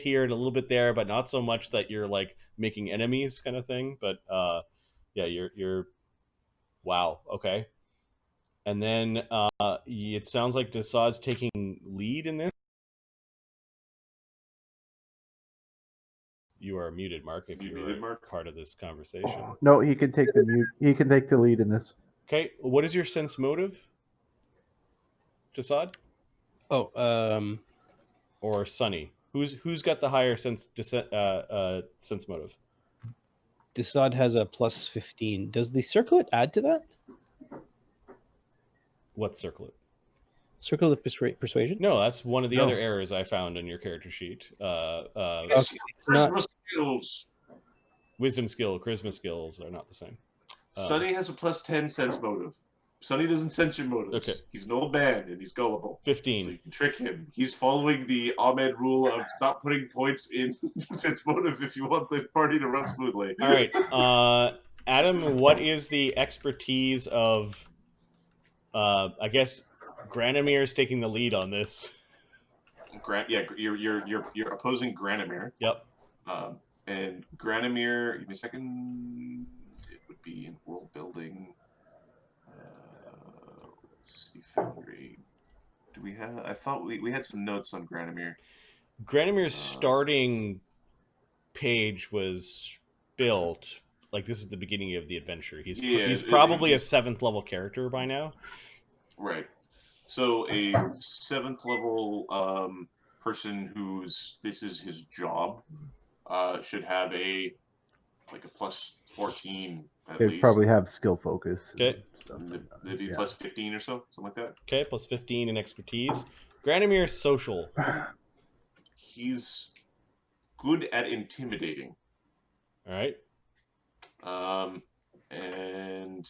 here and a little bit there, but not so much that you're like making enemies kind of thing. But yeah, you're wow, okay. And then it sounds like Desaad's taking lead in this. You are muted, Mark, if you're part of this conversation. No, he can take the lead in this. Okay, what is your sense motive, Desaad? Oh, or Sunny? Who's got the higher sense motive? Desaad has a plus 15. Does the circlet add to that? What circlet? Circle of persuasion? No, that's one of the other errors I found in your character sheet. Charisma skills. Wisdom skill, charisma skills are not the same. Sunny has a plus 10 sense motive. Sunny doesn't sense your motives. Okay. He's an old man and he's gullible. 15. So you can trick him. He's following the Ahmed rule of stop putting points in sense motive if you want the party to run smoothly. All right. Adam, what is the expertise of I guess Granamir is taking the lead on this. You're opposing Granamir. Yep. And Granamir, give me a second. It would be in world building. Let's see, Foundry. Do we have? I thought we had some notes on Granamir. Granamir's starting page was built like this is the beginning of the adventure. He's probably a 7th level character by now. Right. So a 7th level person this is his job should have a plus 14 at least. They'd probably have skill focus. Okay. They'd be plus 15 or so, something like that. Okay, plus 15 in expertise. Granamir's social. He's good at intimidating. All right. And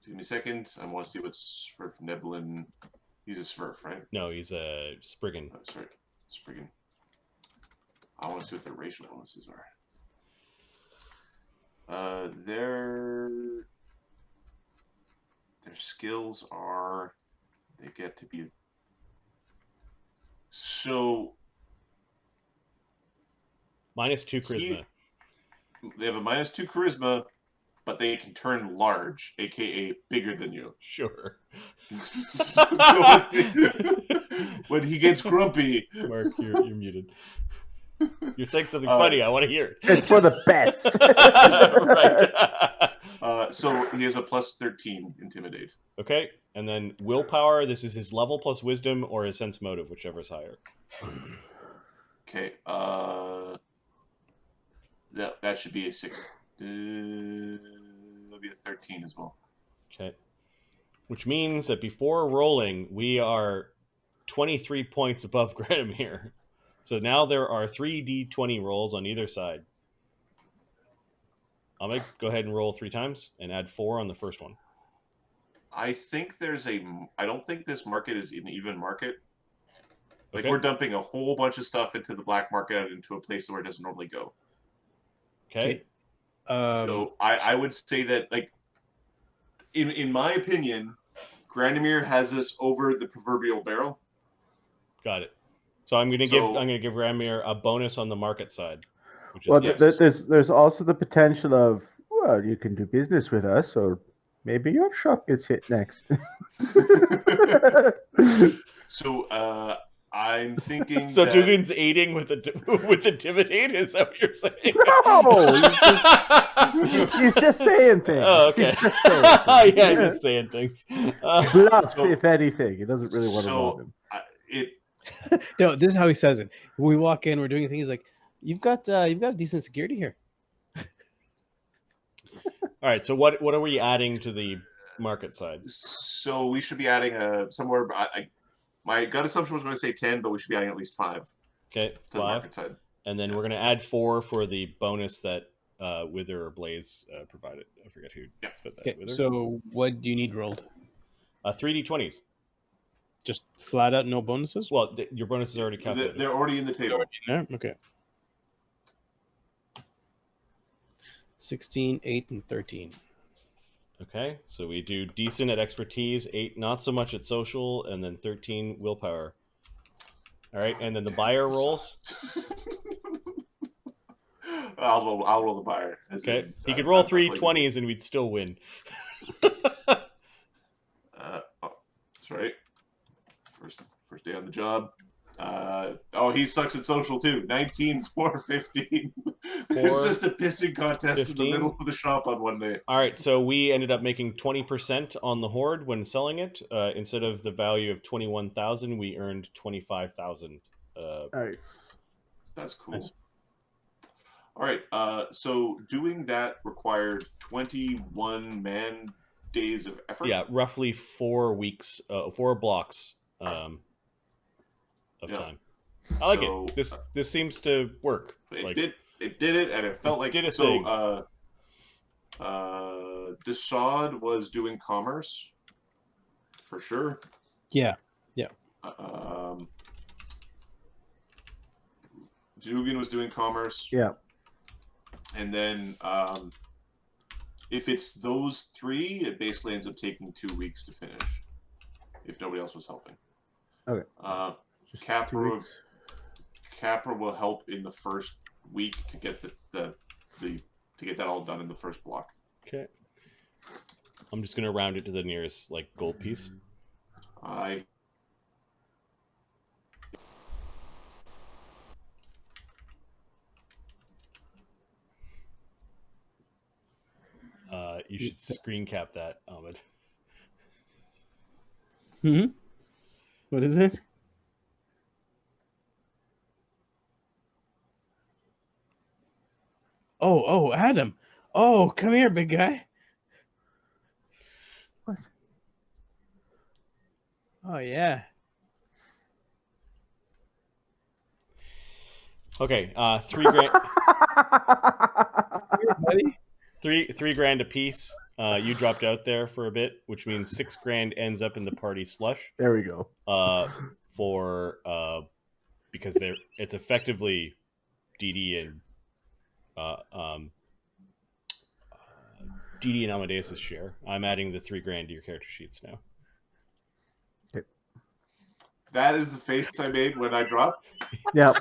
give me a second. I want to see what Swerf Neblin. He's a Swerf, right? No, he's a Spriggan. Oh, sorry, Spriggan. I want to see what their racial bonuses are. Their skills are they get to be so -2 charisma. They have a -2 charisma, but they can turn large, aka bigger than you. Sure. So when he gets grumpy, Mark, you're muted. You're saying something funny. I want to hear it. It's for the best. Right. So he has a plus 13 intimidate. Okay, and then willpower. This is his level plus wisdom or his sense motive, whichever is higher. Okay. That should be a 6. That'll be a 13 as well. Okay. Which means that before rolling, we are 23 points above Granamir. So now there are 3d20 rolls on either side. Ahmed, go ahead and roll 3 times and add 4 on the first one. I think I don't think this market is an even market. Like Okay. we're dumping a whole bunch of stuff into the black market into a place where it doesn't normally go. Okay. So I would say that, like, in my opinion, Granamir has us over the proverbial barrel. Got it. So I'm gonna give Granamir a bonus on the market side. Which is Well, there's also the potential of, well, you can do business with us, or maybe your shop gets hit next. So I'm thinking. So Duggan's aiding with intimidate. Is that what you're saying? No, he's just saying things. Oh, okay. He's just saying things. Bluff, if anything. He doesn't really want to roll him. No, this is how he says it. When we walk in, we're doing a thing. He's like, "You've got decent security here." All right. So what are we adding to the market side? So we should be adding somewhere. My gut assumption was going to say 10, but we should be adding at least 5. Okay, 5. To the market side. And then we're going to add 4 for the bonus that Wither or Blaze provided. I forget who. Yeah. Okay. So what do you need rolled? 3d20s. Just flat out, no bonuses? Well, your bonus is already calculated. They're already in the table. There? Okay. 16, 8, and 13. Okay, so we do decent at expertise, 8 not so much at social, and then 13 willpower. All right, and then the buyer rolls. I'll roll the buyer. Okay, he could roll 3 20s and we'd still win. That's right. First day on the job. He sucks at social too. 19, 4, 15. It's just a pissing contest 15. In the middle of the shop on one day. All right, so we ended up making 20% on the Horde when selling it. Instead of the value of 21,000, we earned 25,000. Nice. That's cool. Nice. All right, so doing that required 21 man days of effort. Yeah, roughly 4 weeks, 4 blocks of time. I like it. This seems to work. It did it, and it felt like thing. Desaad was doing commerce for sure. Yeah. Duggan was doing commerce. Yeah. Mm-hmm. And then if it's those 3, it basically ends up taking 2 weeks to finish. If nobody else was helping. Okay. Capra will help in the first week to get to get that all done in the first block. Okay. I'm just gonna round it to the nearest gold piece. You should screen cap that, Ahmed. What is it? Oh, Adam. Oh, come here, big guy. What? Oh, yeah. Okay, 3 grand. Here, buddy. 3 grand a piece. You dropped out there for a bit, which means 6 grand ends up in the party slush. There we go. Because it's effectively Dee Dee and Dee Dee and Amadeus' share. I'm adding the 3 grand to your character sheets now. Okay. That is the face I made when I dropped. Yep.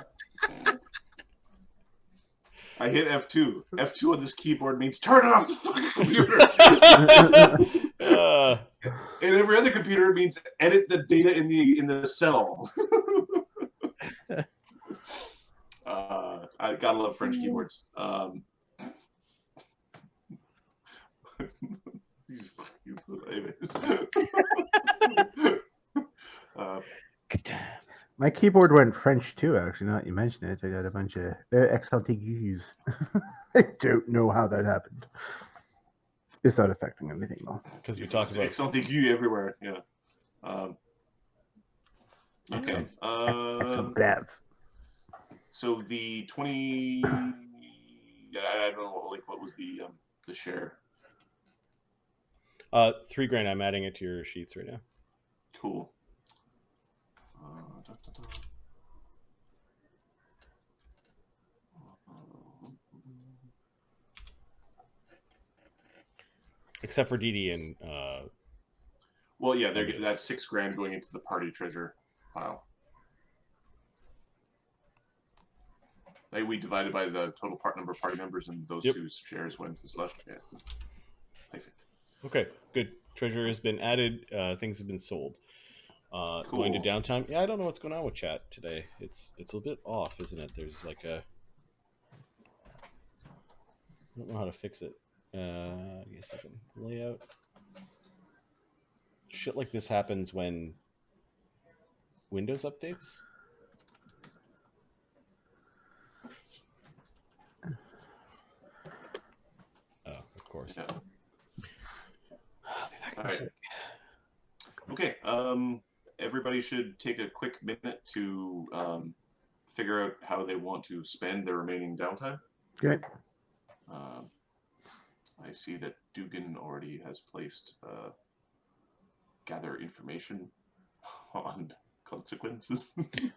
I hit F2. F2 on this keyboard means turn it off the fucking computer. And every other computer means edit the data in the cell. I gotta love French keyboards. Good times. My keyboard went French too, actually, now that you mention it. I got a bunch of XLTUs. I don't know how that happened. It's not affecting anything, though. Because we talked about XLTU everywhere, yeah. Okay. So the 20... I don't know, what was the share? 3 grand. I'm adding it to your sheets right now. Cool. Except for Dee Dee and well, yeah, that's 6 grand going into the party treasure pile. We divided by the total number of party members, and those 2 shares went to the slush. Yeah. Perfect. Okay, good. Treasure has been added. Things have been sold. Cool. Going to downtime. Yeah, I don't know what's going on with chat today. It's a bit off, isn't it? There's I don't know how to fix it. Give me a second. Layout. Shit like this happens when Windows updates. Oh, of course. Yeah. All right. Okay. Everybody should take a quick minute to figure out how they want to spend their remaining downtime. Okay. I see that Duggan already has placed gather information on consequences.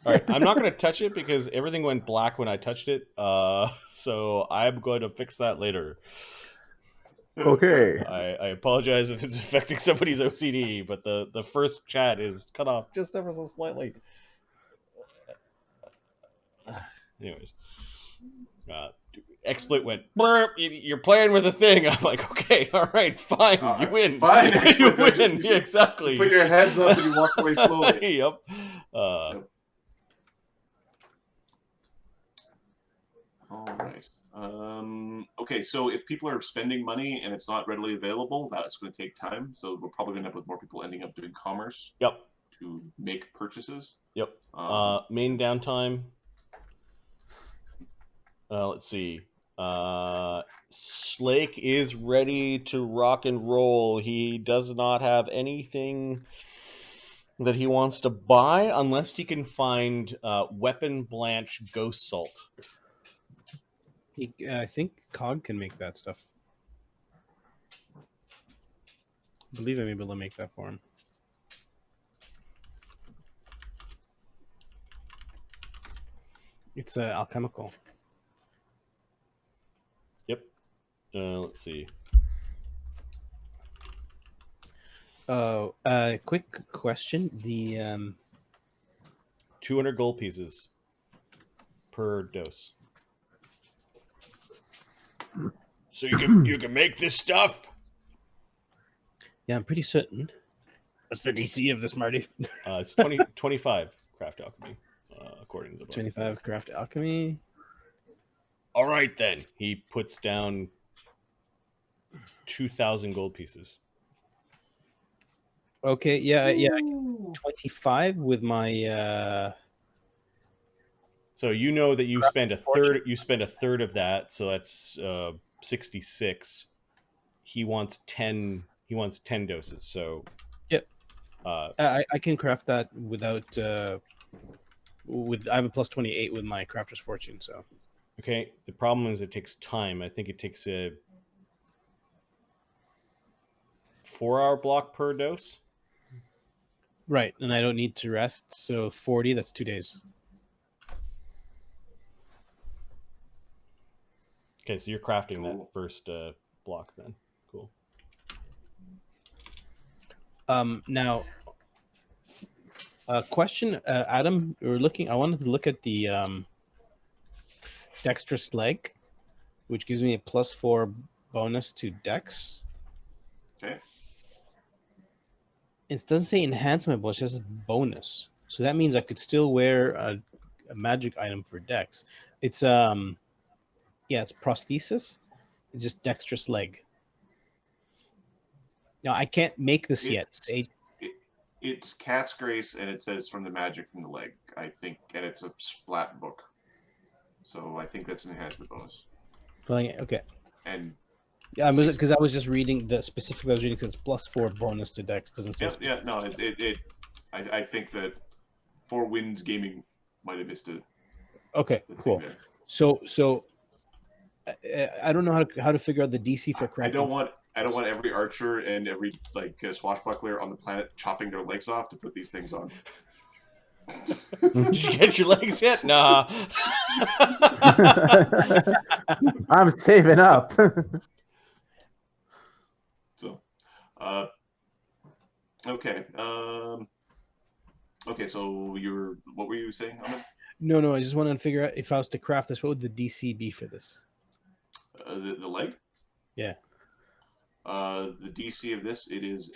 All right, I'm not going to touch it because everything went black when I touched it. So I'm going to fix that later. Okay. I apologize if it's affecting somebody's OCD, but the first chat is cut off just ever so slightly. Anyways, exploit went blurp. You're playing with a thing. I'm like, okay, all right, fine, you win. Fine, you exploit, don't win. just- Yeah, exactly. You put your heads up and you walk away slowly. Yep. Yep. All right. Okay, so if people are spending money and it's not readily available, that's going to take time. So we're probably going to end up with more people ending up doing commerce. Yep. To make purchases. Yep. Main downtime. Let's see. Slake is ready to rock and roll. He does not have anything that he wants to buy unless he can find weapon blanch ghost salt. I think Cog can make that stuff. I believe I'm able to make that for him. It's alchemical. Yep. Let's see. Oh, quick question. The 200 gold pieces per dose. So you can make this stuff. Yeah, I'm pretty certain. What's the DC of this, Marty? It's 25 craft alchemy, according to the book. 25 craft alchemy. All right, then. He puts down 2,000 gold pieces. Okay, yeah, I can 25 with my. So you know that you spend a third. You spend a third of that, so that's 66. He wants 10. He wants 10 doses. So. Yep. I can craft that without. I have a plus 28 with my crafter's fortune, so. Okay. The problem is it takes time. I think it takes a 4-hour block per dose. Right, and I don't need to rest, so 40. That's 2 days. Okay, so you're crafting that first block then. Cool. Now, question, Adam. I wanted to look at the dexterous leg, which gives me a +4 bonus to dex. Okay. It doesn't say enhancement, but it says bonus. So that means I could still wear a magic item for dex. It's it's prosthesis. It's just dexterous leg. Now I can't make this yet. It's Cat's Grace, and it says from the magic from the leg, I think, and it's a splat book. So I think that's an enhancement bonus. Okay. And yeah, because I was just reading the specific. I was reading because it's +4 bonus to dex. Doesn't say. Yeah, no, I think that 4 Winds Gaming might have missed it. Okay, cool. So I don't know how to figure out the DC for crafting. I don't want every archer and every swashbuckler on the planet chopping their legs off to put these things on. Did you get your legs hit? Nah. I'm saving up. So, okay. Okay, so what were you saying, Ahmed? No, I just wanted to figure out if I was to craft this, what would the DC be for this? The leg? Yeah. The DC of this, it is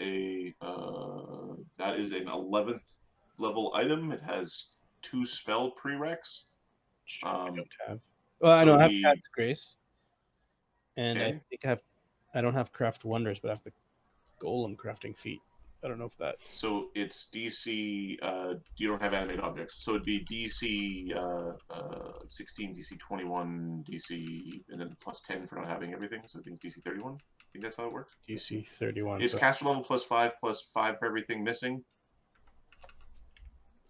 that is an 11th level item. It has 2 spell prereqs. I don't have. Well, I don't have Cat's Grace, and okay. I think I don't have Craft Wonders, but I have the Golem crafting feat. I don't know if that. So it's DC. You don't have animate objects, so it'd be DC 16, DC 21, DC, and then +10 for not having everything. So I think it's DC 31. I think that's how it works. DC 31. It's caster level +5 for everything missing.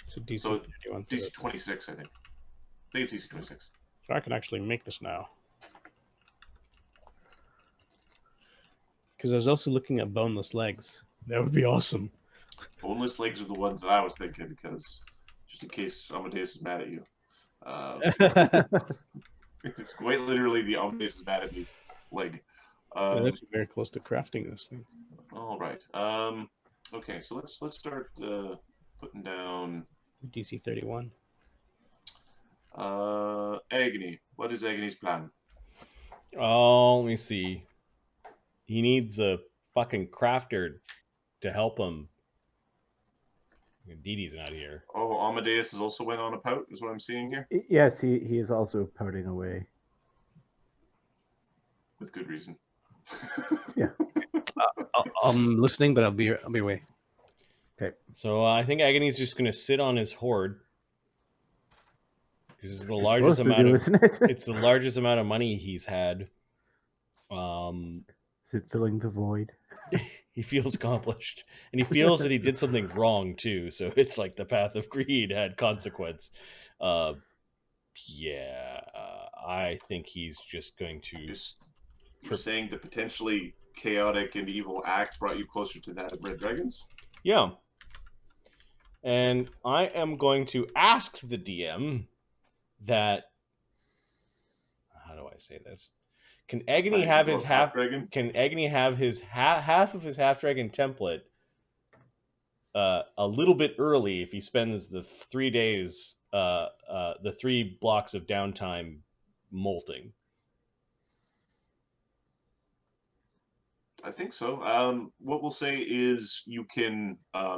So DC 31. DC 26, I think. I think it's DC 26. So I can actually make this now. Because I was also looking at boneless legs. That would be awesome. Boneless legs are the ones that I was thinking, because just in case Amadeus is mad at you. It's quite literally the Amadeus is mad at me leg. I'm actually very close to crafting this thing. All right. Okay, so let's start putting down DC 31. Agony. What is Agony's plan? Oh, let me see. He needs a fucking crafter to help him. Dee Dee's not here. Oh, Amadeus has also went on a pout, is what I'm seeing here. Yes, he is also pouting away. With good reason. Yeah. I'm listening, but I'll be away. Okay. So I think Agony's just going to sit on his hoard. This is the You're largest supposed to amount do, of. isn't it? It's the largest amount of money he's had. Is it filling the void? He feels accomplished, and he feels that he did something wrong too. So it's like the path of greed had consequence. I think he's just going to. You're saying the potentially chaotic and evil act brought you closer to that of Red Dragons? Yeah. And I am going to ask the DM that. How do I say this? Can Agony have his half dragon? Can Agony have his half of his half dragon template a little bit early if he spends the 3 days, the 3 blocks of downtime molting? I think so. What we'll say is you can.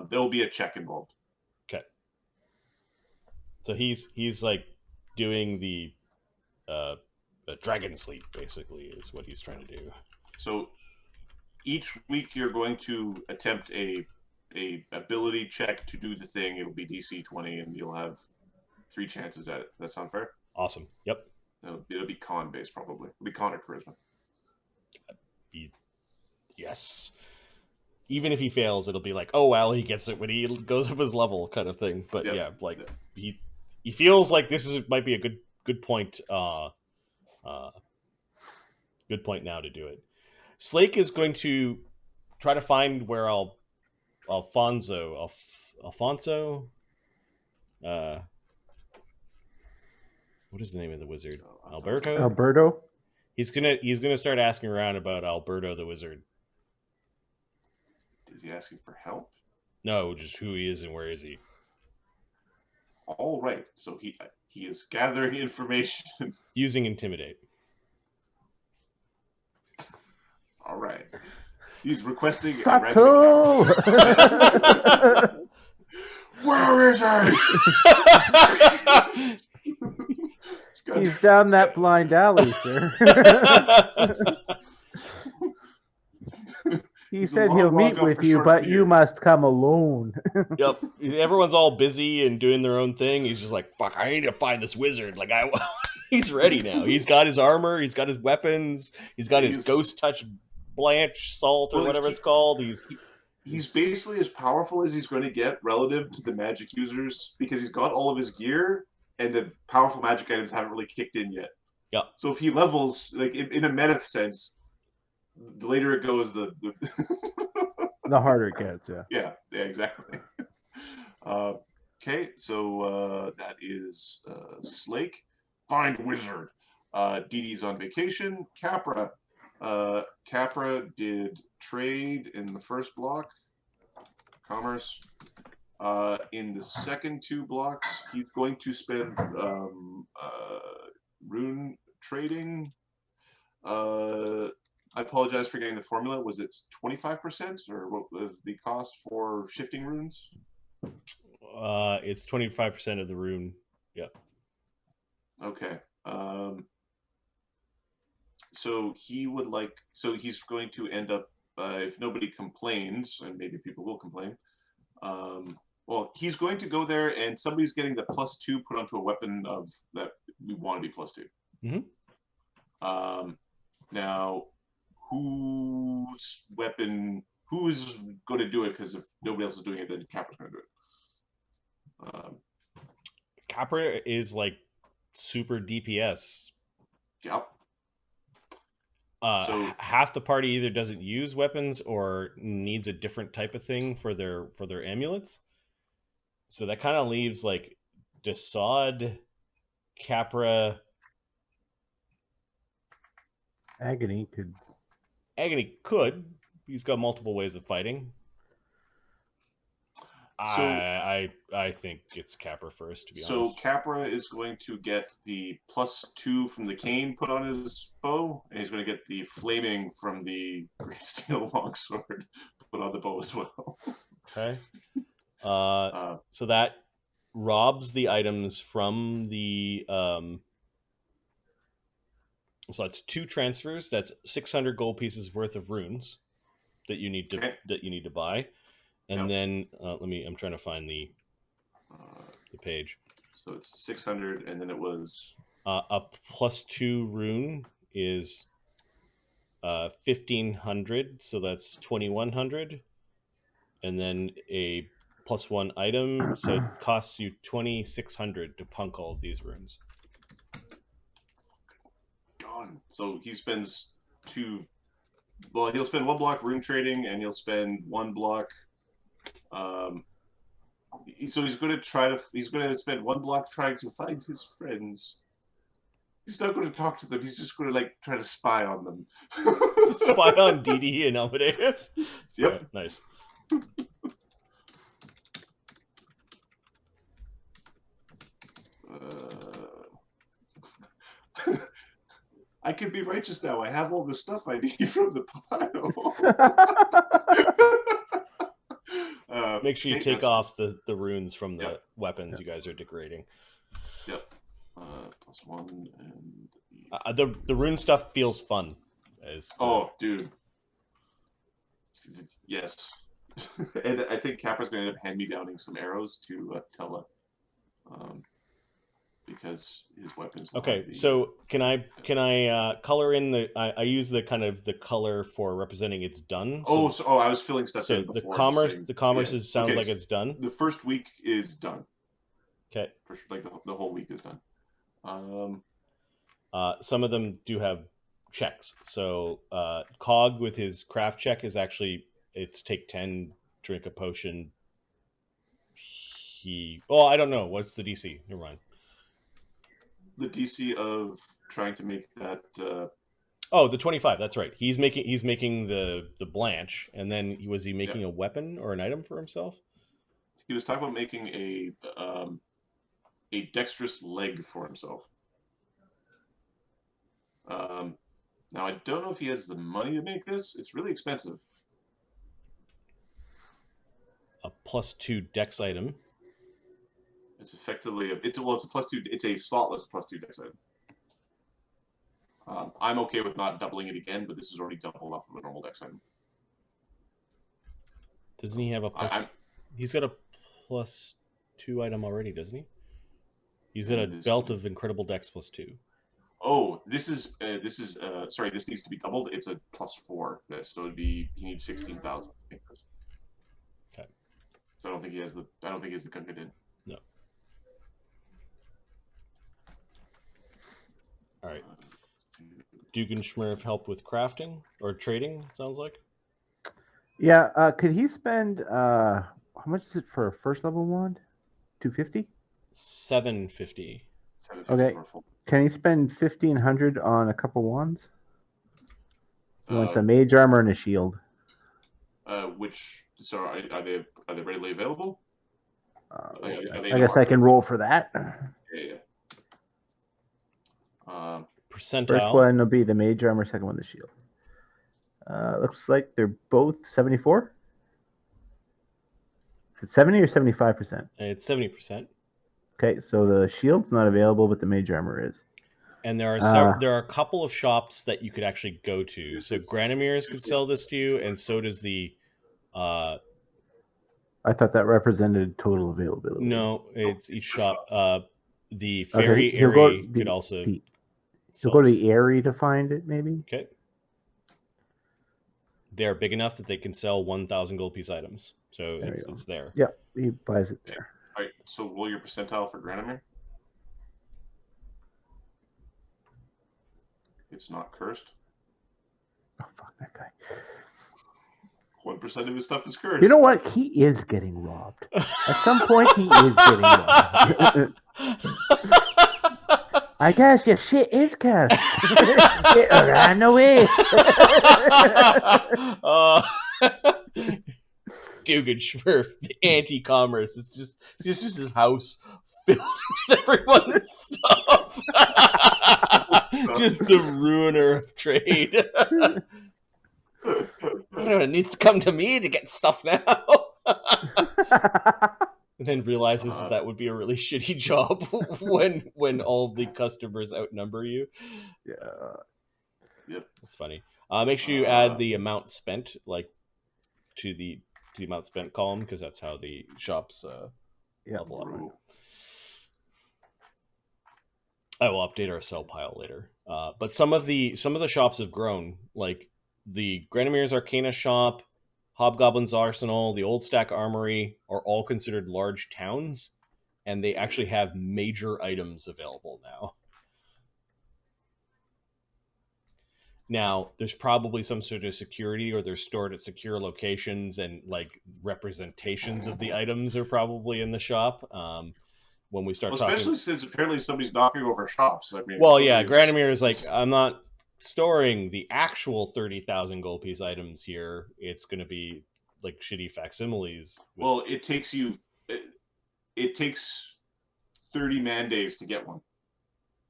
There'll be a check involved. Okay. So he's like doing the dragon sleep, basically, is what he's trying to do. So each week you're going to attempt a ability check to do the thing. It'll be DC 20, and you'll have 3 chances at it. That sound fair? Awesome. Yep. It'll be con based, probably. It'll be con or charisma. Yes. Even if he fails, it'll be like, oh well, he gets it when he goes up his level, kind of thing. But yeah, like he feels like this might be a good point. Good point now to do it. Slake is going to try to find where Alfonso. What is the name of the wizard? Alberto. He's gonna start asking around about Alberto the wizard. Is he asking for help? No, just who he is and where is he. All right. So he is gathering information using intimidate. All right. He's requesting Sato! Where is he? He's down that blind alley, sir. He said he'll meet with you, but you must come alone. Yep. Everyone's all busy and doing their own thing. He's just like, fuck, I need to find this wizard. Like, he's ready now. He's got his armor. He's got his weapons. He's got his ghost touch blanch salt or whatever it's called. He's basically as powerful as he's going to get relative to the magic users because he's got all of his gear and the powerful magic items haven't really kicked in yet. Yeah. So if he levels, like in a meta sense, the later it goes, the the harder it gets. Yeah, exactly. Okay, so that is Slake. Find wizard. Dee Dee's on vacation. Capra. Capra did trade in the first block. Commerce. In the second 2 blocks, he's going to spend rune trading. I apologize for getting the formula. Was it 25% or what was the cost for shifting runes? It's 25% of the rune. Yep. Okay. So he would like. So he's going to end up, if nobody complains, and maybe people will complain. Well, he's going to go there, and somebody's getting the +2 put onto a weapon of that we want to be +2. Mm-hmm. Now, whose weapon? Who's going to do it? Because if nobody else is doing it, then Capra's going to do it. Capra is like super DPS. Yep. So half the party either doesn't use weapons or needs a different type of thing for their amulets. So that kind of leaves like Desaad, Capra. Agony could. He's got multiple ways of fighting. I think it's Capra first, to be So honest. Capra is going to get the +2 from the cane put on his bow, and he's going to get the flaming from the great steel longsword put on the bow as well. Okay. So that robs the items from the so that's 2 transfers. That's 600 gold pieces worth of runes that you need to buy. And then I'm trying to find the page. So it's 600, and then it was a +2 rune is 1500, so that's 2100, and then a +1 item, so it costs you 2600 to punk all of these runes. done. So he spends 2. Well, he'll spend 1 block rune trading, and he'll spend 1 block. So he's going to spend 1 block trying to find his friends. He's not going to talk to them. He's just going to try to spy on them. Spy on Dee Dee and Amadeus. Yep. Right, nice. I can be righteous now. I have all the stuff I need from the pile. Make sure you take off the runes from the weapons you guys are degrading. Yep. +1 and the rune stuff feels fun. Dude. Yes. And I think Capra's going to end up hand-me-downing some arrows to Tella. Because his weapons. Okay, so can I color in the? I use the kind of the color for representing it's done. So, I was filling stuff in before. The commerce sounds like it's done. The first week is done. Okay. For sure, the whole week is done. Some of them do have checks. So Cog with his craft check is actually it's take 10, drink a potion. I don't know. What's the DC? Never mind. The DC of trying to make that. The 25. That's right. He's making the Blanche, and then was he making a weapon or an item for himself? He was talking about making a dexterous leg for himself. Now I don't know if he has the money to make this. It's really expensive. A +2 dex item. It's effectively it's a +2. It's a slotless +2 dex item. I'm okay with not doubling it again, but this is already doubled off of a normal dex item. Doesn't he have a plus? He's got a +2 item already, doesn't he? He's got a belt of incredible dex +2. Oh, this sorry. This needs to be doubled. It's a +4. So it'd be he needs 16,000. Okay. So I don't think he has the gun in. No. All right. Duggan Schmerf help with crafting or trading, it sounds like. Yeah, could he spend how much is it for a first level wand? 250? 750. Okay. Can he spend 1,500 on a couple wands? He wants a mage armor and a shield. Are they readily available? I guess I can roll for that. Yeah. Percentile. First one will be the mage armor, second one the shield. Looks like they're both 74. Is it 70 or 75%? It's 70%. Okay, so the shield's not available, but the mage armor is. And there are a couple of shops that you could actually go to. So Granimir's could sell this to you, and so does the. I thought that represented total availability. No, it's each shop. The Fairy area could also. So go to the Airy to find it, maybe. Okay. They are big enough that they can sell 1,000 gold piece items. So it's there. Yep, he buys it there. All right. So roll your percentile for Granamir. It's not cursed. Oh fuck that guy. 1% of his stuff is cursed. You know what? He is getting robbed. At some point, he is getting robbed. I guess your shit is cursed. It ran away. Duggan Schmurf, the anti-commerce. It's just his house filled with everyone's stuff. Just the ruiner of trade. Everyone needs to come to me to get stuff now. And then realizes that would be a really shitty job when all the customers outnumber you. Yeah. Yep. That's funny. Make sure you add the amount spent, like to the amount spent column, because that's how the shops level up. Ooh. I will update our sell pile later. But some of the shops have grown, like the Granamir's Arcana shop, Hobgoblin's Arsenal, the Old Stack Armory are all considered large towns, and they actually have major items available now. Now, there's probably some sort of security, or they're stored at secure locations, and like representations of the items are probably in the shop. When we start talking, especially since apparently somebody's knocking over shops. I mean, well, yeah, Granamir is like, I'm not storing the actual 30,000 gold piece items here. It's going to be like shitty facsimiles. Well, it takes 30 man days to get one.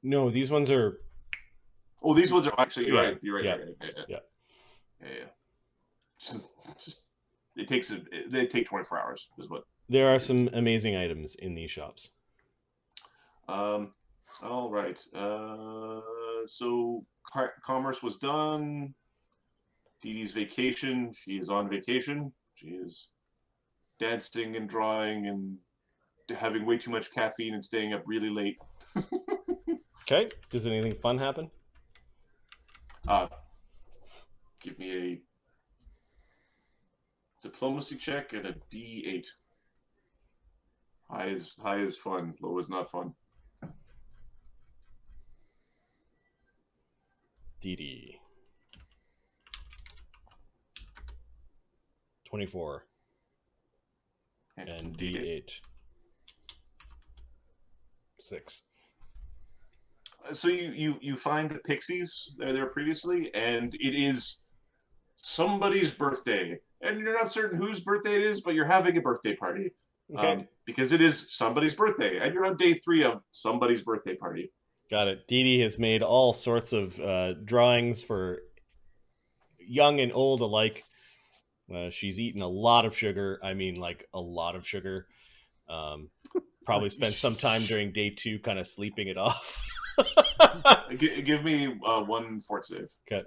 No, these ones are. Oh, these ones are actually. You're right. You're right. Yeah. You're right. Yeah. Just they take 24 hours. Is what. There are some amazing items in these shops. All right. So commerce was done. Dee Dee's vacation. She is on vacation. She is dancing and drawing and having way too much caffeine and staying up really late. Okay. Does anything fun happen? Give me a diplomacy check and a D8. High is fun. Low is not fun. Dee Dee. 24. And D8. 6. So you find the pixies there previously, and it is somebody's birthday, and you're not certain whose birthday it is, but you're having a birthday party. Okay. Because it is somebody's birthday, and you're on day 3 of somebody's birthday party. Got it. Dee Dee has made all sorts of drawings for young and old alike. She's eaten a lot of sugar. I mean, like a lot of sugar. Probably spent some time during day 2 kind of sleeping it off. Give me 1 fort save. Okay.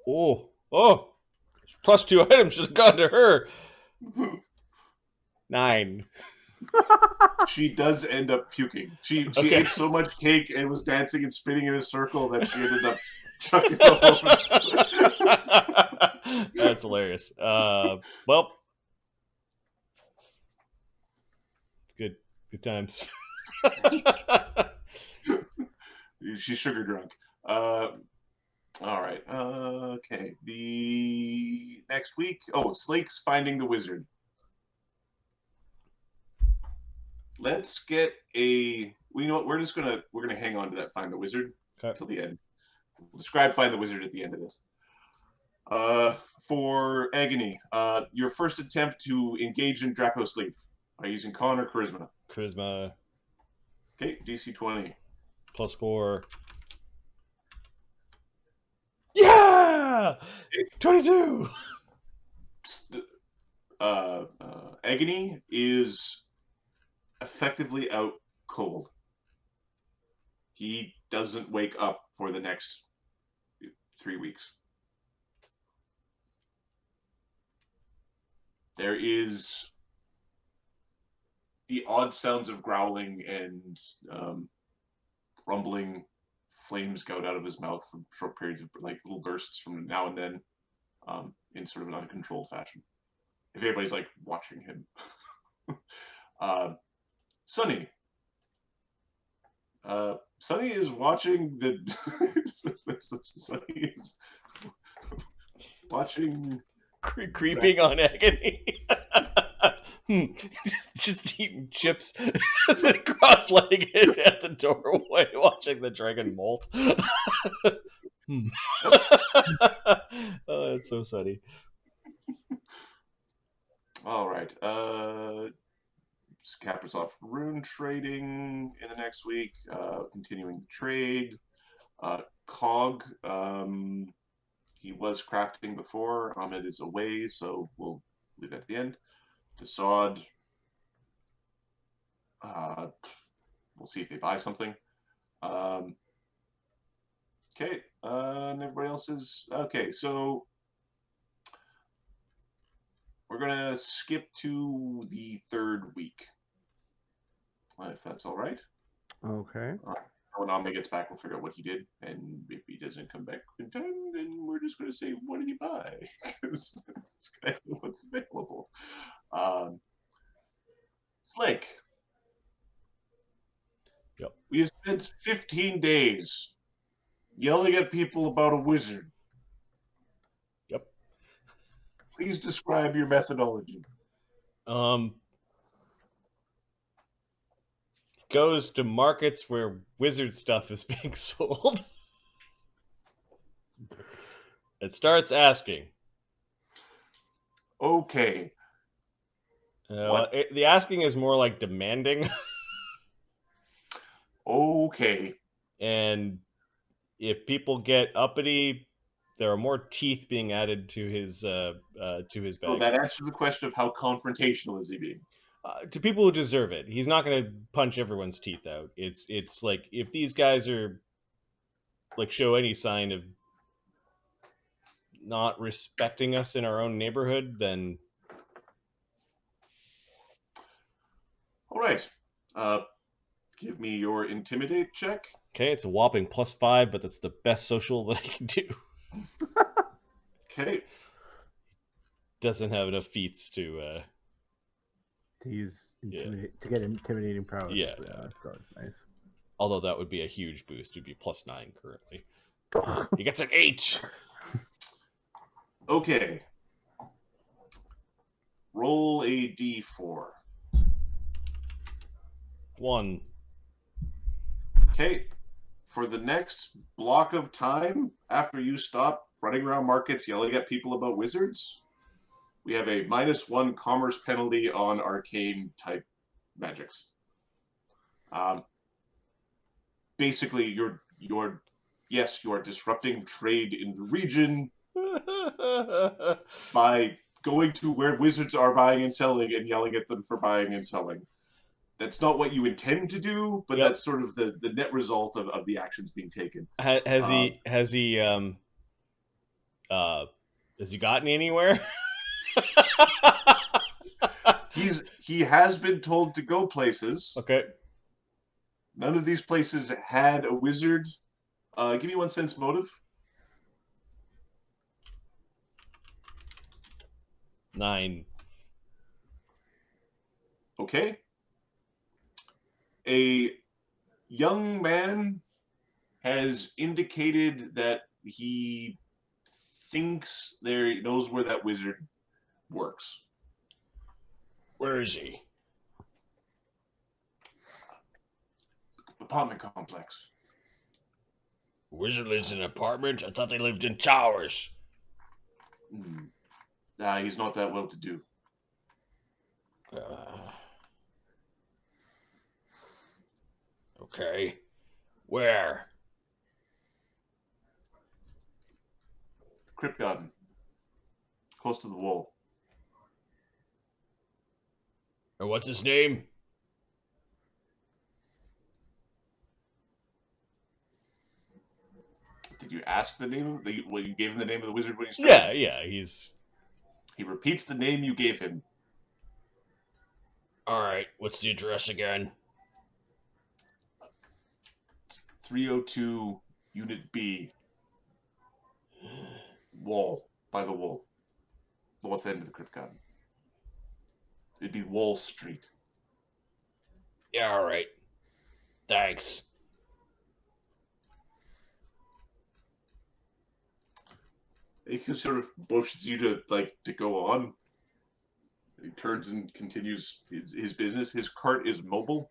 Oh! +2 items should have gone to her. 9. She does end up puking. She Okay. ate so much cake and was dancing and spinning in a circle that she ended up chucking all over. That's hilarious. Well, good times. She's sugar drunk. All right. Okay. The next week. Oh, Slake's finding the wizard. Let's get a. Well, you know what? We're gonna hang on to that find the wizard till the end. We'll describe find the wizard at the end of this. For Agony, your first attempt to engage in Draco sleep by using con or charisma. Charisma. Okay, DC 20. +4. Yeah! 22! Agony is effectively out cold. He doesn't wake up for the next 3 weeks. There is the odd sounds of growling and rumbling. Flames go out of his mouth for short periods of like little bursts from now and then, in sort of an uncontrolled fashion. If anybody's like watching him. Sunny. Sunny is watching the. Sunny is watching. Creeping on Agony. just eating chips, sitting cross-legged at the doorway, watching the dragon molt. Oh, that's so sunny. All right. Cappers off rune trading in the next week. Continuing the trade. Cog. He was crafting before. Ahmed is away, so we'll leave that at the end. Desaad. We'll see if they buy something. Okay. And everybody else is okay. So we're gonna skip to the 3rd week, if that's all right. Okay. When Ahmed gets back, we'll figure out what he did, and if he doesn't come back in time, then we're just gonna say, "What did he buy?" Because that's kind of what's available. Flake. Yep. We have spent 15 days yelling at people about a wizard. Yep. Please describe your methodology. Goes to markets where wizard stuff is being sold. It starts asking. Okay. What? The asking is more like demanding. Okay. And if people get uppity, there are more teeth being added to his bag. So that answers the question of how confrontational is he being? To people who deserve it. He's not going to punch everyone's teeth out. It's like if these guys are like show any sign of not respecting us in our own neighborhood, then All right. Give me your intimidate check. okay, it's a whopping +5, but that's the best social that I can do. Okay. Doesn't have enough feats to use to get intimidating powers. Yeah. That's always nice. although that would be a huge boost. It'd be +9 currently. He gets an 8. Okay. Roll a d4. 1. Okay. For the next block of time, after you stop running around markets yelling at people about wizards, we have a -1 commerce penalty on arcane type magics. Basically, you are disrupting trade in the region by going to where wizards are buying and selling and yelling at them for buying and selling. That's not what you intend to do, but Yep. that's sort of the net result of the actions being taken. Has he gotten anywhere? He has been told to go places. Okay. None of these places had a wizard. Give me 1 sense motive. 9. Okay. A young man has indicated that he thinks knows where that wizard works. Where is he? Apartment complex. Wizard lives in an apartment? I thought they lived in towers. He's not that well to do. Okay. Where? Crypt garden. Close to the wall. And what's his name? Did you ask the name of you gave him the name of the wizard when you started? Yeah, He repeats the name you gave him. Alright, what's the address again? 302 Unit B. Wall. By the wall. North end of the crypt garden. It'd be Wall Street. Yeah, alright. Thanks. He sort of motions you to go on. He turns and continues his business. His cart is mobile.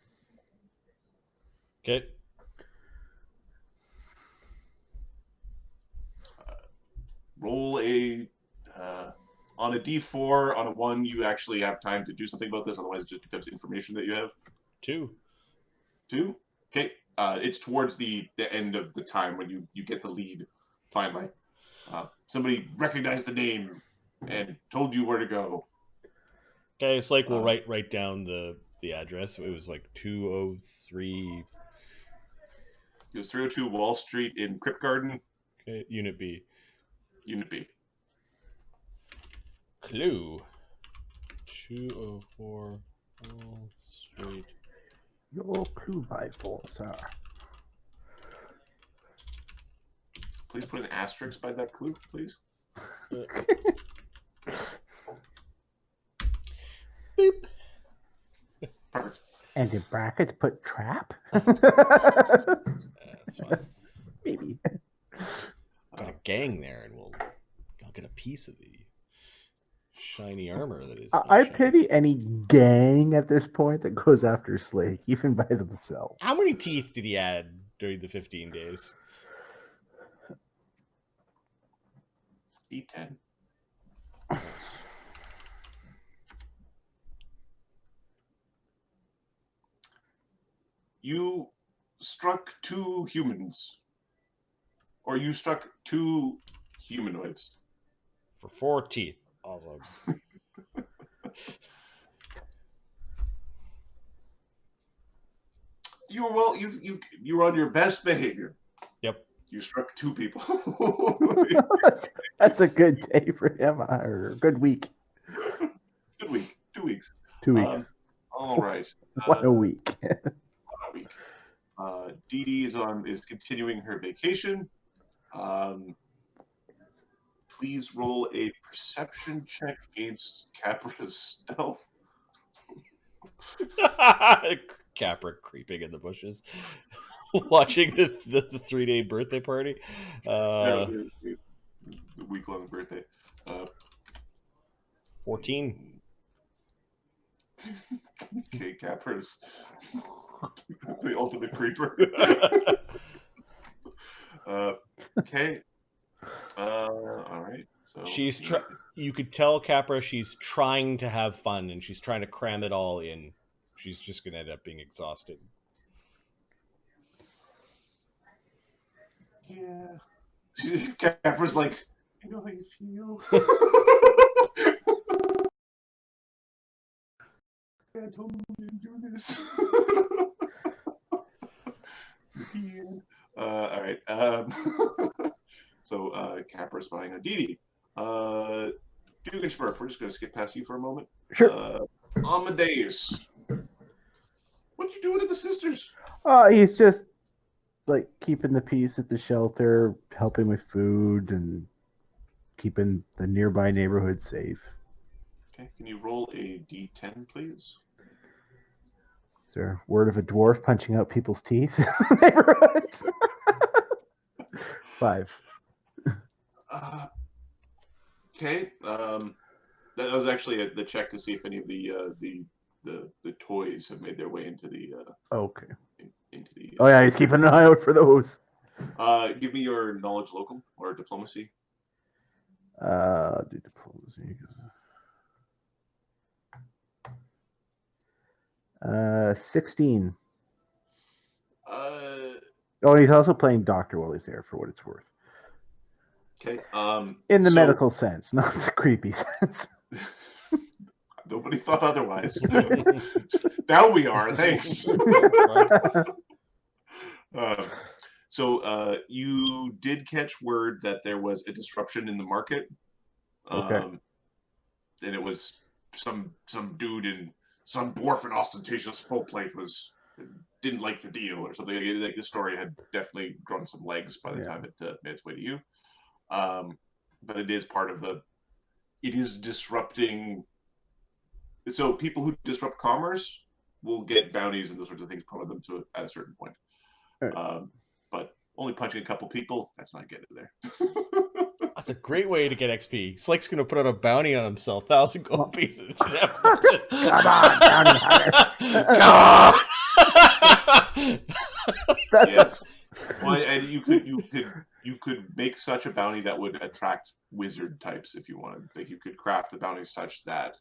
Okay. Roll a On a D4, on a 1, you actually have time to do something about this. Otherwise, it just becomes information that you have. 2. 2? Okay. It's towards the end of the time when you get the lead, finally. Somebody recognized the name and told you where to go. Okay, it's like we'll write down the address. It was like 203. It was 302 Wall Street in Crypt Garden. Okay, Unit B. Unit B. Clue. 204 Wall Street. Your clue by 4, sir. Please put an asterisk by that clue, please. Boop. Perfect. And in brackets, put trap? That's fine. Maybe. Got a gang there, and I'll get a piece of the shiny armor that is. I shiny. pity any gang at this point that goes after Slake, even by themselves. How many teeth did he add during the 15 days? D10. You struck 2 humans. Or you struck 2 humanoids. For 4 teeth. Awesome. You were you were on your best behavior. Yep. You struck 2 people. That's a good day for him, or a good week. Good week. 2 weeks. 2 weeks. All right. What a week. What a week. Dee Dee is continuing her vacation. Please roll a perception check against Capra's stealth. Capra creeping in the bushes, watching the 3-day birthday party. The week-long birthday. 14. Okay, Capra's the ultimate creeper. Okay. All right. So you could tell Capra she's trying to have fun and she's trying to cram it all in. She's just gonna end up being exhausted. Yeah. Capra's like, I know how you feel. I told him we didn't do this. All right. So Capra's spying on Dee Dee. Duggan, we're just going to skip past you for a moment. Sure. Amadeus. What you doing to the sisters? He's just like keeping the peace at the shelter, helping with food, and keeping the nearby neighborhood safe. Okay, can you roll a D10, please? Is there word of a dwarf punching out people's teeth in the neighborhood? 5. Okay. That was actually the check to see if any of the toys have made their way into the Okay. into the. Oh yeah, he's keeping an eye out for those. Give me your knowledge local or diplomacy. Do diplomacy. 16. Oh, he's also playing doctor while he's there, for what it's worth. Okay. In the medical sense, not the creepy sense. Nobody thought otherwise. Now we are. Thanks. So you did catch word that there was a disruption in the market. Okay. And it was some dude in some dwarf and ostentatious full plate didn't like the deal or something. Like the story had definitely grown some legs by the time it made its way to you. But it is part of it is disrupting. So people who disrupt commerce will get bounties and those sorts of things put on them at a certain point. Right. But only punching a couple people, that's not getting there. That's a great way to get XP. Slake's going to put out a bounty on himself. 1,000 gold pieces. Come on, bounty hunter. Come on! Yes. Well, and you could make such a bounty that would attract wizard types if you wanted. Like you could craft the bounty such that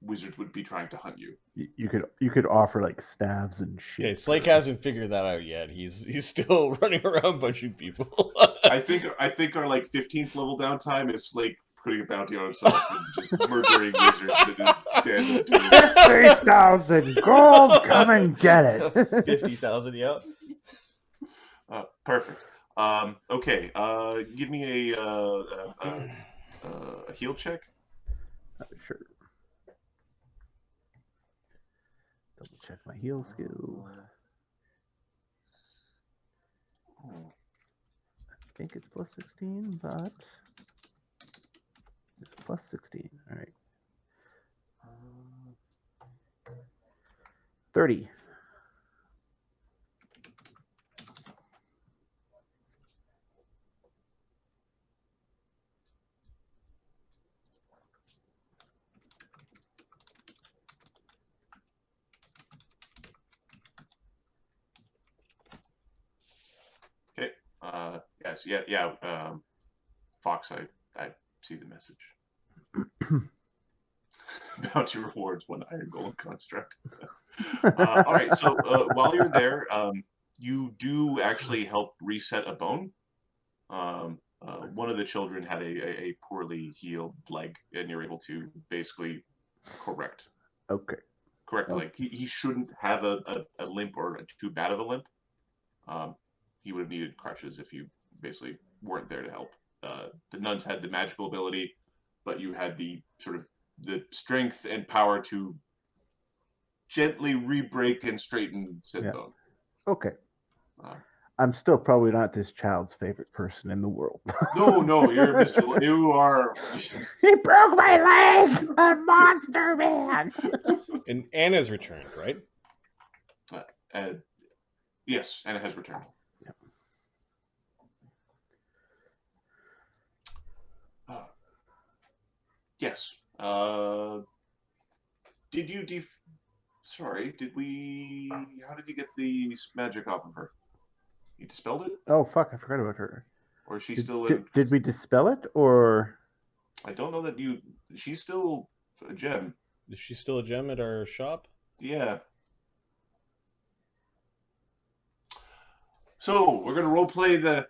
wizards would be trying to hunt you. You could offer like staves and shit. Okay, Slake hasn't figured that out yet. He's still running around punching people. I think our like 15th level downtime is Slake putting a bounty on himself and just murdering wizards that is dead and doing 50,000 gold, come and get it. 50,000, yeah. Perfect. Okay. Give me a heal check. Sure. Double check my heal skill. I think it's plus 16, but it's plus 16. All right. 30. Okay. Yes. Yeah. Fox, I see the message. Bounty rewards 1 iron golem construct. All right. So while you're there, you do actually help reset a bone. One of the children had a poorly healed leg, and you're able to basically correct. Okay. Correct leg. He shouldn't have a limp or too bad of a limp. He would have needed crutches if you basically weren't there to help. The nuns had the magical ability, but you had the sort of the strength and power to gently re-break and straighten said bone. Okay. I'm still probably not this child's favorite person in the world. No, you're Mr. You are. He broke my leg, a monster man. And Anna's returned, right? Yes, Anna has returned. Yep. Yes. Did you Sorry, did we... How did you get the magic off of her? You dispelled it? Oh, fuck, I forgot about her. Or is she Did, still did, in... did we dispel it, or... I don't know that you... She's still a gem. Is she still a gem at our shop? Yeah. So, we're going to roleplay the...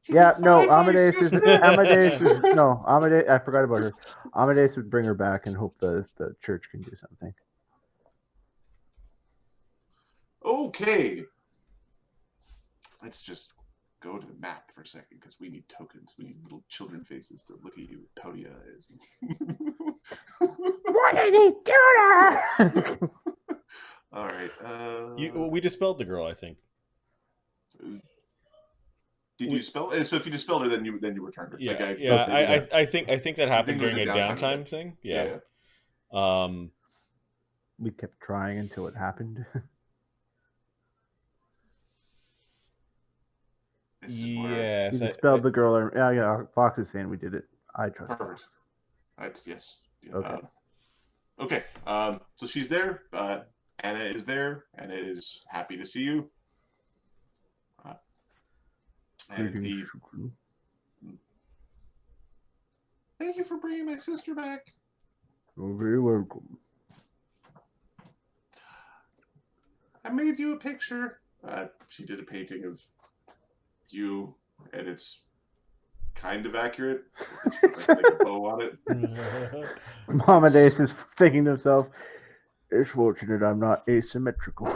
Yeah, no, Find my Amadeus is... sister! Amadeus, I forgot about her. Amadeus would bring her back and hope the church can do something. Okay. Let's just go to the map for a second, because we need tokens. We need little children faces to look at you with pouty eyes. What did he do to her? All right. We dispelled the girl, I think. Did you spell? So if you dispelled her, then you returned her. Yeah, I think that happened during a downtime thing. Yeah. We kept trying until it happened. Yes. We dispelled the girl. Yeah. Fox is saying we did it. I trust Perfect. Fox. Yes. Okay. Okay. So she's there. Anna is there. Anna is happy to see you. Thank you for bringing my sister back. You're very welcome. I made you a picture. She did a painting of you, and it's kind of accurate. It's like a bow on it. Amadeus is thinking to himself, it's fortunate I'm not asymmetrical.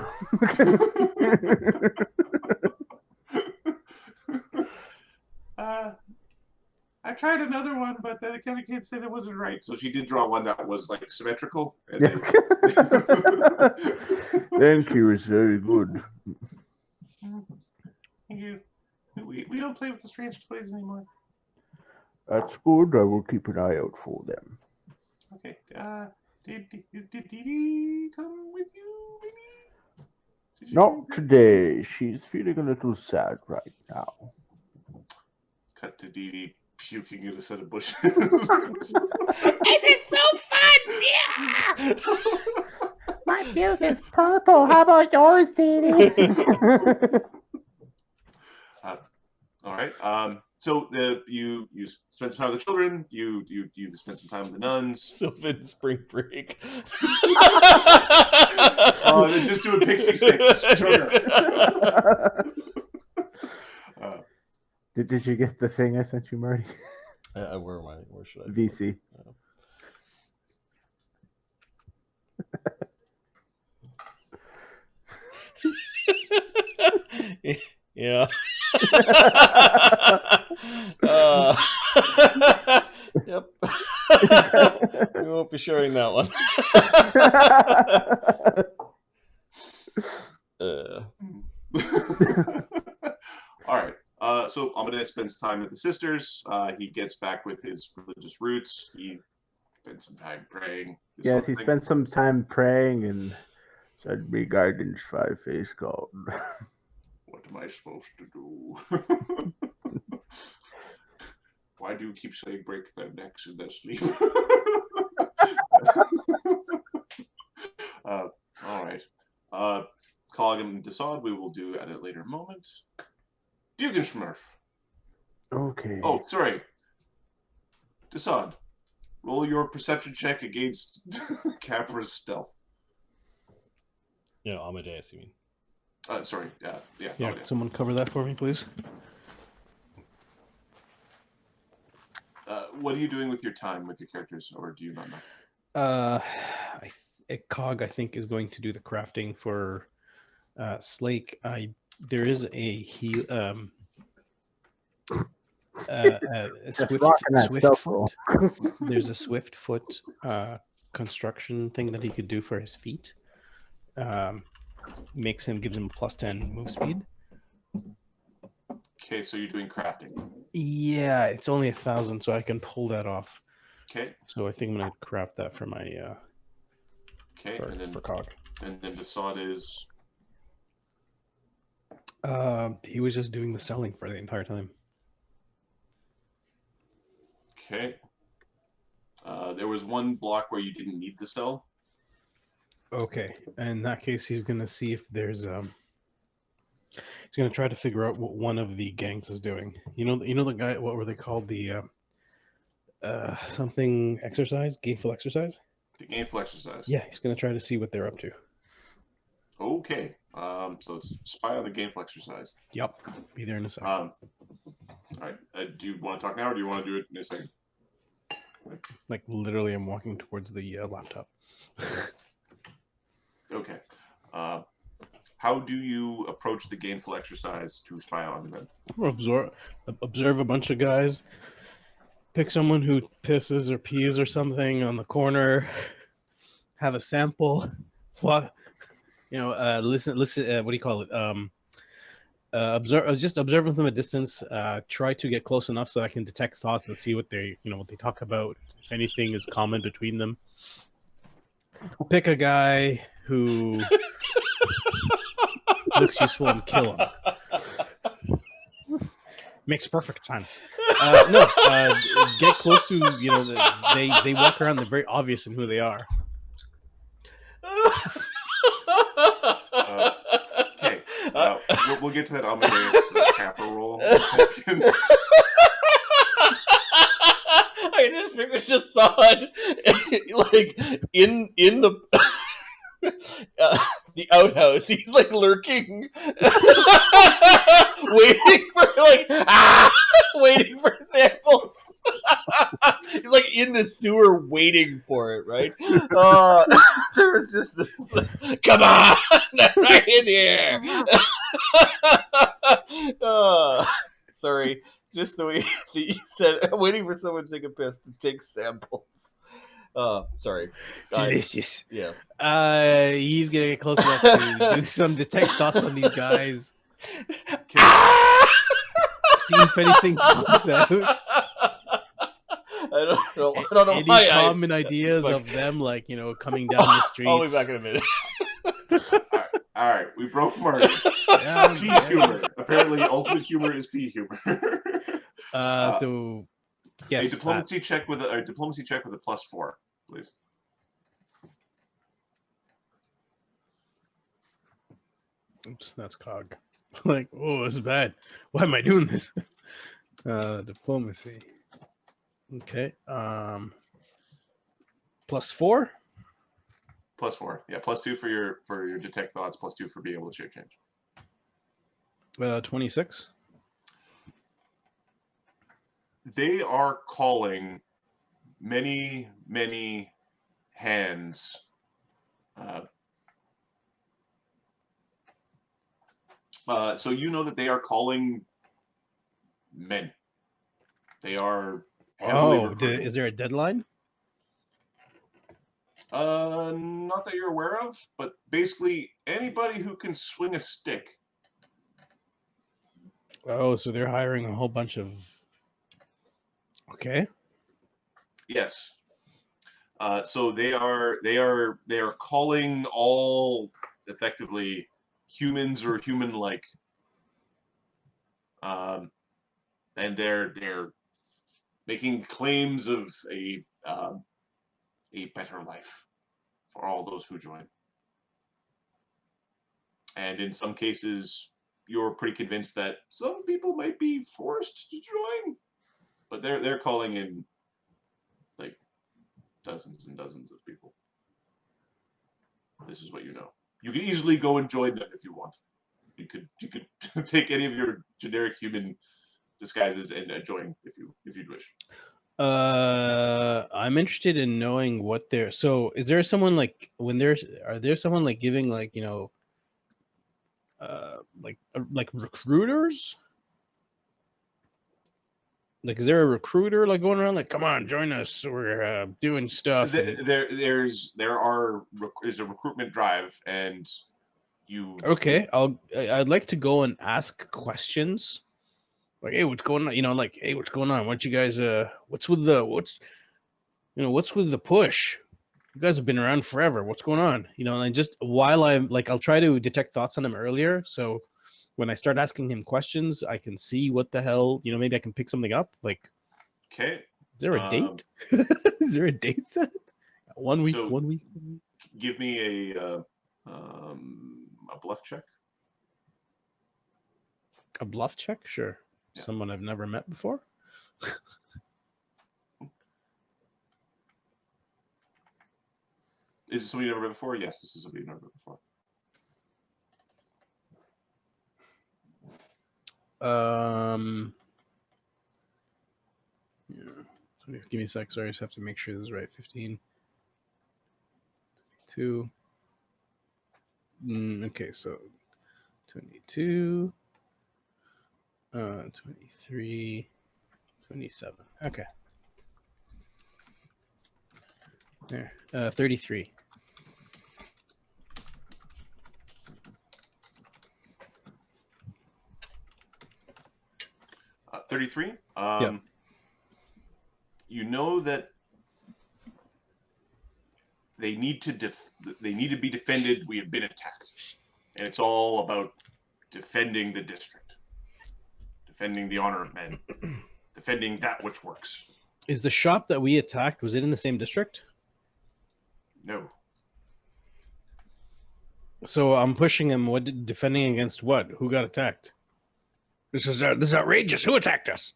I tried another one, but the other kid said it wasn't right. So she did draw one that was like symmetrical. And Thank you, it's very good. Thank you. We don't play with the strange toys anymore. That's good. I will keep an eye out for them. Okay. Did Dee Dee come with you, maybe? Not today. She's feeling a little sad right now. Cut to Dee Dee puking in a set of bushes. This is so fun! Yeah! My puke is purple. How about yours, Dee Dee? right. So you spend some time with the children. You spend some time with the nuns. Sylvan spring break. Oh, they're just doing pixie sticks. Sugar. Did you get the thing I sent you, Marty? Where am I? Where should I? VC. Yeah. Yep. We won't be sharing that one. All right. So Amadeus spends time with the sisters. He gets back with his religious roots. He spends some time praying. Yes, he spent some time praying and said, "Me guidance, five-face God." What am I supposed to do? Why do you keep saying break their necks in their sleep? All right. Cog and Desaad we will do at a later moment. Duggan Schmurf. Okay. Oh, sorry. Desaad, roll your perception check against Capra's stealth. No, Amadeus, you mean? Sorry. Yeah. Yeah, Amadeus. can someone cover that for me, please? What are you doing with your time with your characters, or do you not know? Cog, I think, is going to do the crafting for Slake. There is a Just rocking that stealth roll. There's a swift foot construction thing that he could do for his feet. Gives him +10 move speed. Okay, so you're doing crafting. Yeah, it's only 1,000, so I can pull that off. Okay. So I think I'm gonna craft that for my Okay, and then for Cog. And then Desaad is. He was just doing the selling for the entire time. Okay. There was one block where you didn't need to sell. Okay, in that case, he's gonna see if there's he's gonna try to figure out what one of the gangs is doing. You know the guy. What were they called? The something exercise, gainful exercise. The gainful exercise. Yeah, he's gonna try to see what they're up to. Okay. So it's spy on the gainful exercise. Yep. Be there in a second. All right. Do you want to talk now, or do you want to do it in a second? Like literally, I'm walking towards the laptop. Okay. How do you approach the gainful exercise to spy on them? Observe a bunch of guys. Pick someone who pisses or pees or something on the corner. Have a sample. What? Listen. What do you call it? Just observe them from a distance. Try to get close enough so I can detect thoughts and see what they talk about. If anything is common between them. Pick a guy who looks useful and kill him. Makes perfect time. Get close to they walk around. They're very obvious in who they are. Okay. We'll get to that Amadeus Kappa roll in a second. I just figured Desaad like in the the outhouse. He's like lurking, waiting for samples. He's like in the sewer waiting for it. Right? There was just this. Come on, right in here. Sorry. Just the way that you said, I'm waiting for someone to take a piss to take samples. Sorry. Delicious. Yeah. He's gonna get close enough to do some detect thoughts on these guys. See if anything pops out. I don't know Any why. common ideas of them, like coming down the streets. I'll be back in a minute. All right, we broke Marty. Yeah, P humor. Apparently, ultimate humor is P humor. So yes, a diplomacy check with a +4, please. Oops, that's Cog. Like, oh, this is bad. Why am I doing this? Diplomacy. Okay. +4. +4. Yeah, +2 for your detect thoughts, +2 for being able to shape change. 26. They are calling many, many hands. So you know that they are calling men. They are heavily recruiting. Is there a deadline? Not that you're aware of, but basically anybody who can swing a stick. Oh, so they're hiring a whole bunch of. Okay. Yes. So they are calling all effectively humans or human-like, and they're making claims of a better life for all those who join. And in some cases, you're pretty convinced that some people might be forced to join, but they're calling in like dozens and dozens of people. This is what you know. You can easily go and join them if you want. You could take any of your generic human disguises and join if you'd wish. I'm interested in knowing what they're. So, is there someone like are there someone like giving like like recruiters? Like, is there a recruiter like going around like, come on, join us, we're doing stuff? There's a recruitment drive, and you. Okay, I'd like to go and ask questions. Like, hey, what's going on? Like, hey, what's going on? What you guys what's with the push? You guys have been around forever. What's going on? And just while I'm like, I'll try to detect thoughts on him earlier, so when I start asking him questions, I can see what the hell, maybe I can pick something up. Like, okay, is there a date? Is there a date set? 1 week, so 1 week. Give me a bluff check. A bluff check, sure. Yeah. Someone I've never met before. Is it somebody you've never met before? Yes, this is somebody you've never met before. Yeah. So give me a sec. Sorry, I just have to make sure this is right. 15. 2. Okay, so 22. 23. 27. Okay. There. 33. Uh, 33. Yep. You know that they need to be defended. We have been attacked, and it's all about defending the district, defending the honor of men, defending that which works. Is the shop that we attacked, was it in the same district? No. So I'm pushing him. Defending against what? Who got attacked? This is outrageous. Who attacked us?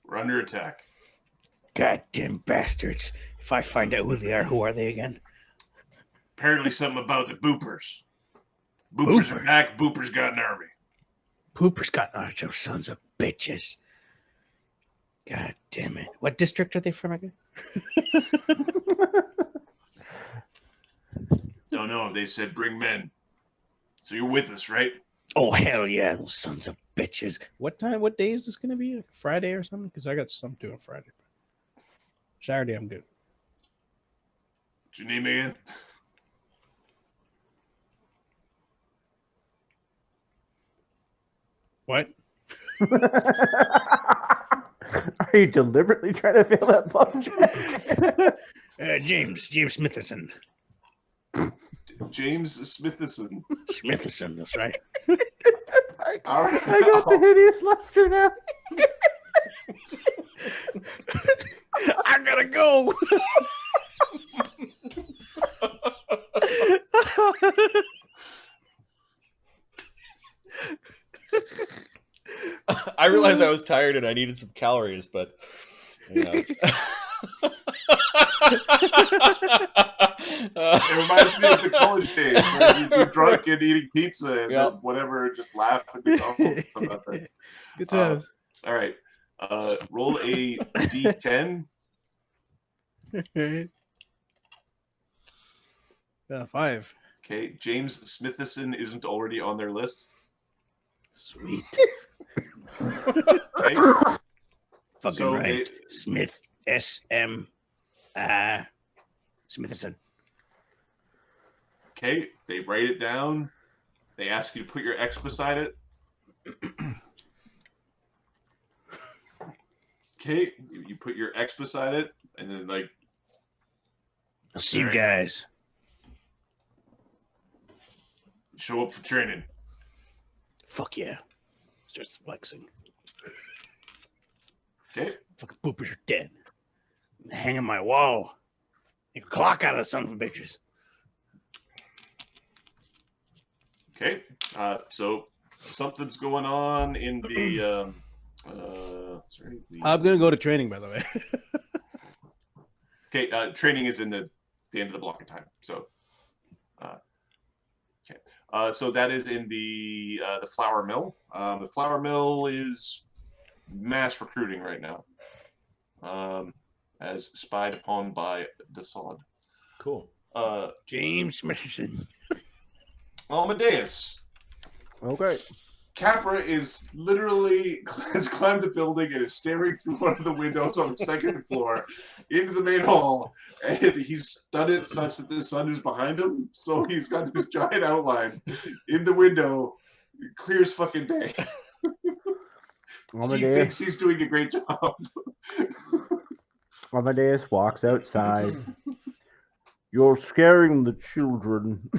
We're under attack. Goddamn bastards. If I find out who they are, who are they again? Apparently something about the Boopers. Boopers are back. Boopers got an army. Boopers got those sons of bitches. God damn it. What district are they from again? Don't know. They said bring men. So you're with us, right? Oh, hell yeah. Those sons of bitches. What day is this going to be? Like Friday or something? Because I got something to do on Friday. Saturday, I'm good. What's your name again? What? Are you deliberately trying to fail that bluff check? James Smithison. James Smithison. Smithison, that's right. All right. I got the hideous laughter now. I gotta go. I realized I was tired and I needed some calories, but yeah. It reminds me of the college days where you'd be drunk and eating pizza and Yep. then whatever, just laughing to go about that. Good times. All right. Roll a d10. Alright. 5. Okay. James Smithison isn't already on their list. Sweet. Okay. Fucking So right. Smith. S.M. Smithson. Okay. They write it down. They ask you to put your X beside it. Okay. You put your X beside it, and then like. I'll see you guys. Show up for training. Fuck yeah. Starts flexing. Okay. Fucking poopers are dead. Hang on my wall. You can clock out of the son of a bitches. Okay. So something's going on in the. Sorry. I'm gonna go to training, by the way. Okay. Training is in the end of the block of time. So. Okay. So that is in the flour mill. The flour mill is mass recruiting right now. As spied upon by the sod. Cool. James Smithson. Amadeus. Okay. Capra is literally has climbed the building and is staring through one of the windows on the second floor into the main hall, and he's done it such that the sun is behind him, so he's got this giant outline in the window, clear as fucking day. He thinks he's doing a great job. Amadeus walks outside. You're scaring the children.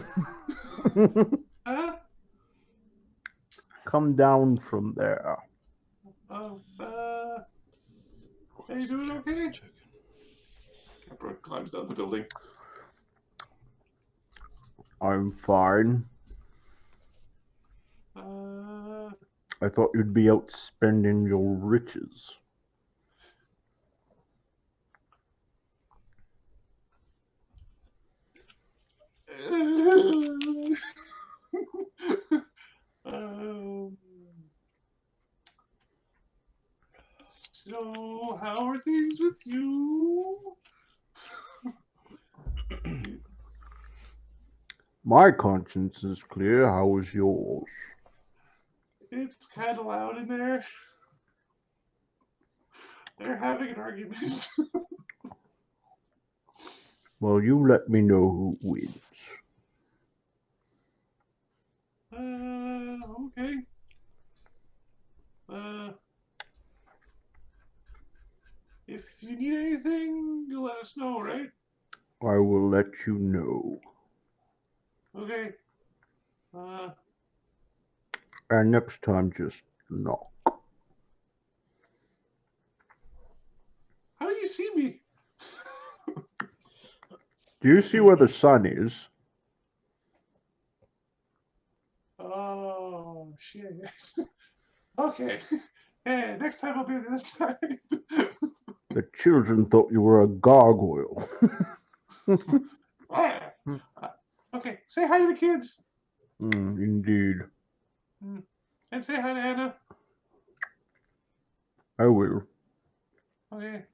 Come down from there. Are you doing okay? Capra climbs down the building. I'm fine. I thought you'd be out spending your riches. So, how are things with you? My conscience is clear. How is yours? It's kind of loud in there. They're having an argument. Well, you let me know who wins. Okay. If you need anything, you'll let us know, right? I will let you know. Okay. And next time, just knock. How do you see me? Do you see where the sun is? Oh, shit. Okay. Hey, next time I'll be on the other side. The children thought you were a gargoyle. Okay, say hi to the kids. Indeed. And say hi to Anna. I will. Okay.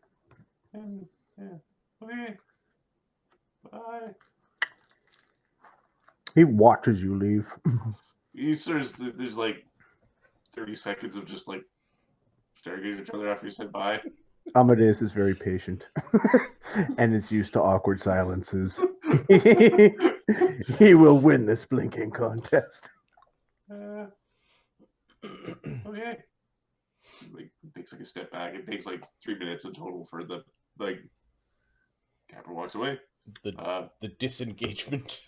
And, yeah. Okay. Bye. He watches you leave. There's like 30 seconds of just like staring at each other after you said bye. Amadeus is very patient and is used to awkward silences. He will win this blinking contest. Okay. Like takes like a step back. It takes like 3 minutes in total for the Capra walks away. The disengagement.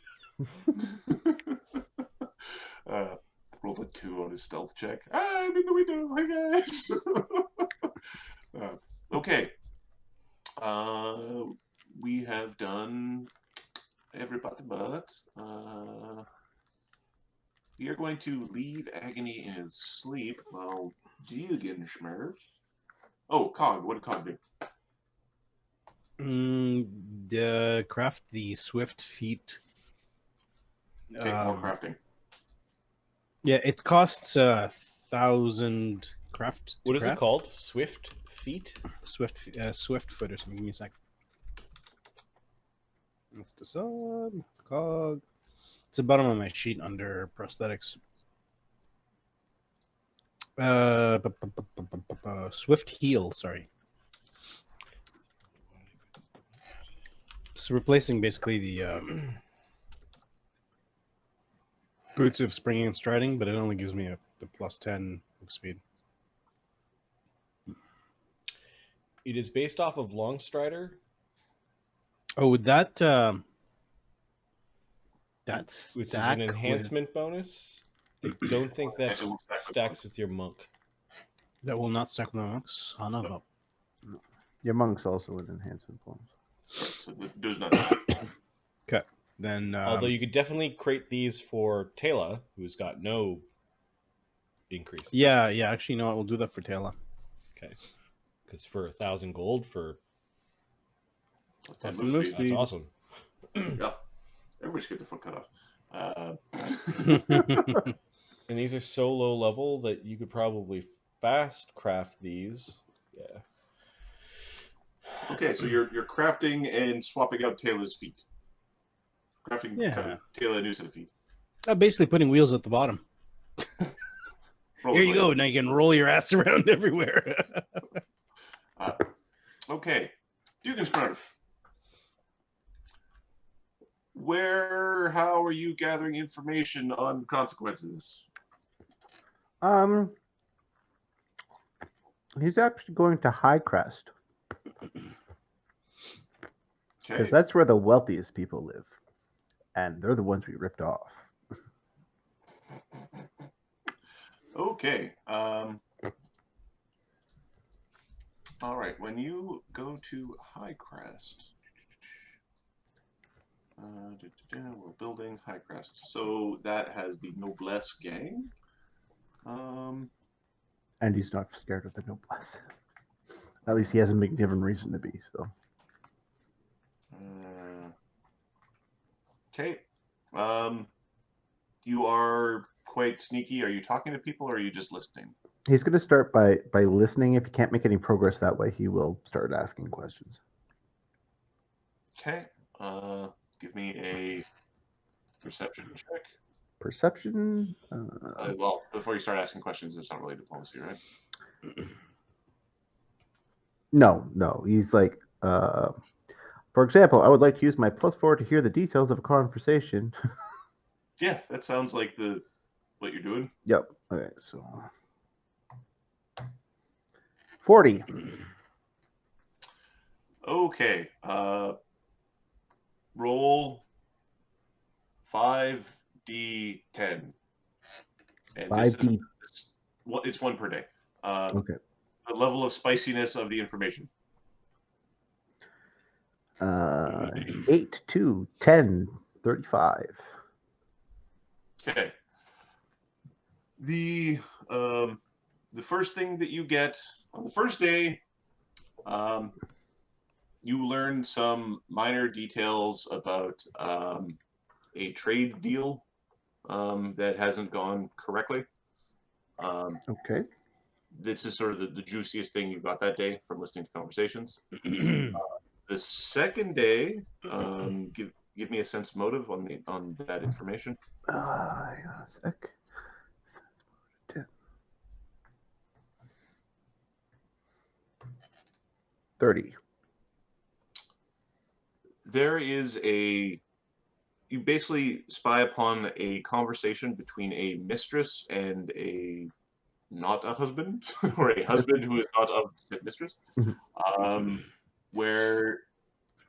Rolled a 2 on his stealth check. I'm in the window. Hi guys. Okay. We have done everybody but We are going to leave Agony in his sleep while Duggan schmerves. Oh, Cog. What did Cog do? Craft the swift feet. Okay, more crafting. Yeah, it costs 1,000 craft. What is it called? Swift feet? Swift foot or something. Give me a sec. That's the sub. Cog. It's the bottom of my sheet under prosthetics. Swift heel. Sorry. It's replacing basically the boots of springing and striding, but it only gives me the +10 of speed. It is based off of Longstrider. Oh, would that which is an enhancement bonus. I don't think that It will stack with stacks with your monk. That will not stack with my monks. Son of a. Your monk's also an enhancement bonus. So it does not. Okay. Then. Although you could definitely create these for Taylor, who's got no increase. Yeah. Actually, you know what? We'll do that for Taylor. Okay. Because for 1,000 gold for That's move speed. that's awesome. Yeah. Everybody should get their foot cut off. And these are so low level that you could probably fast craft these. Yeah. Okay, so you're crafting and swapping out Taylor's feet. Crafting Taylor a new set of feet. Basically putting wheels at the bottom. Roll Here you go. Now you can roll your ass around everywhere. Okay. Duggan Smurf. How are you gathering information on consequences? He's actually going to High Crest Okay. because that's where the wealthiest people live, and they're the ones we ripped off. Okay. All right. When you go to High Crest, we're building High Crest. So that has the Noblesse gang. And he's not scared of the noblesse. At least he hasn't been given reason to be. So. Okay. You are quite sneaky. Are you talking to people or are you just listening? He's going to start by listening. If he can't make any progress that way, he will start asking questions. Okay. Give me a perception check. Perception? Well, before you start asking questions, it's not really diplomacy, right? No. He's like, for example, I would like to use my +4 to hear the details of a conversation. Yeah, that sounds like what you're doing. Yep. Okay, so 40. Okay. Roll 5d10. And 5d. It's one per day. Okay. The level of spiciness of the information. 8, 2, 10, 35. Okay. The first thing that you get on the first day, you learn some minor details about a trade deal that hasn't gone correctly. Okay. This is sort of the juiciest thing you got that day from listening to conversations. The second day, give me a sense motive on that information. Hang on a sec. 30. There is you basically spy upon a conversation between a mistress and not a husband, or a husband who is not of said mistress, where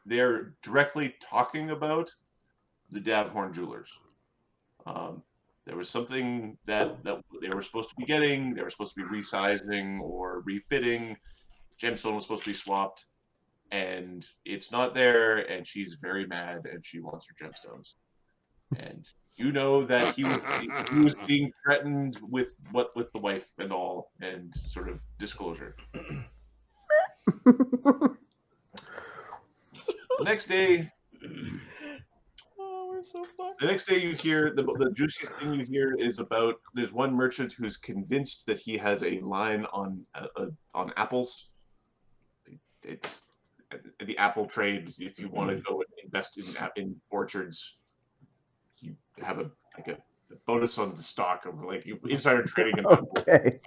they're directly talking about the Davhorn jewelers. There was something that they were supposed to be getting. They were supposed to be resizing or refitting. Gemstone was supposed to be swapped, and it's not there, and she's very mad, and she wants her gemstones. And You know that he was being threatened with the wife and all, and sort of disclosure. The next day, Oh, we're so fucked. The next day, you hear the juiciest thing you hear is about there's one merchant who's convinced that he has a line on apples. It's the apple trade. If you want to go and invest in orchards, you have a bonus on the stock of like insider trading. Okay.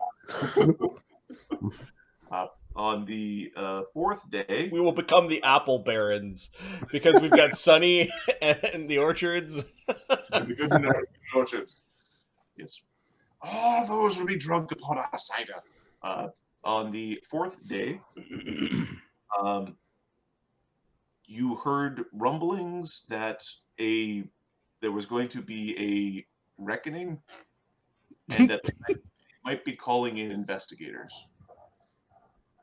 On the fourth day, We will become the apple barons because we've got Sunny and the orchards. the good orchards. Yes. All those will be drunk upon our cider. On the fourth day, you heard rumblings that there was going to be a reckoning, and that they might be calling in investigators.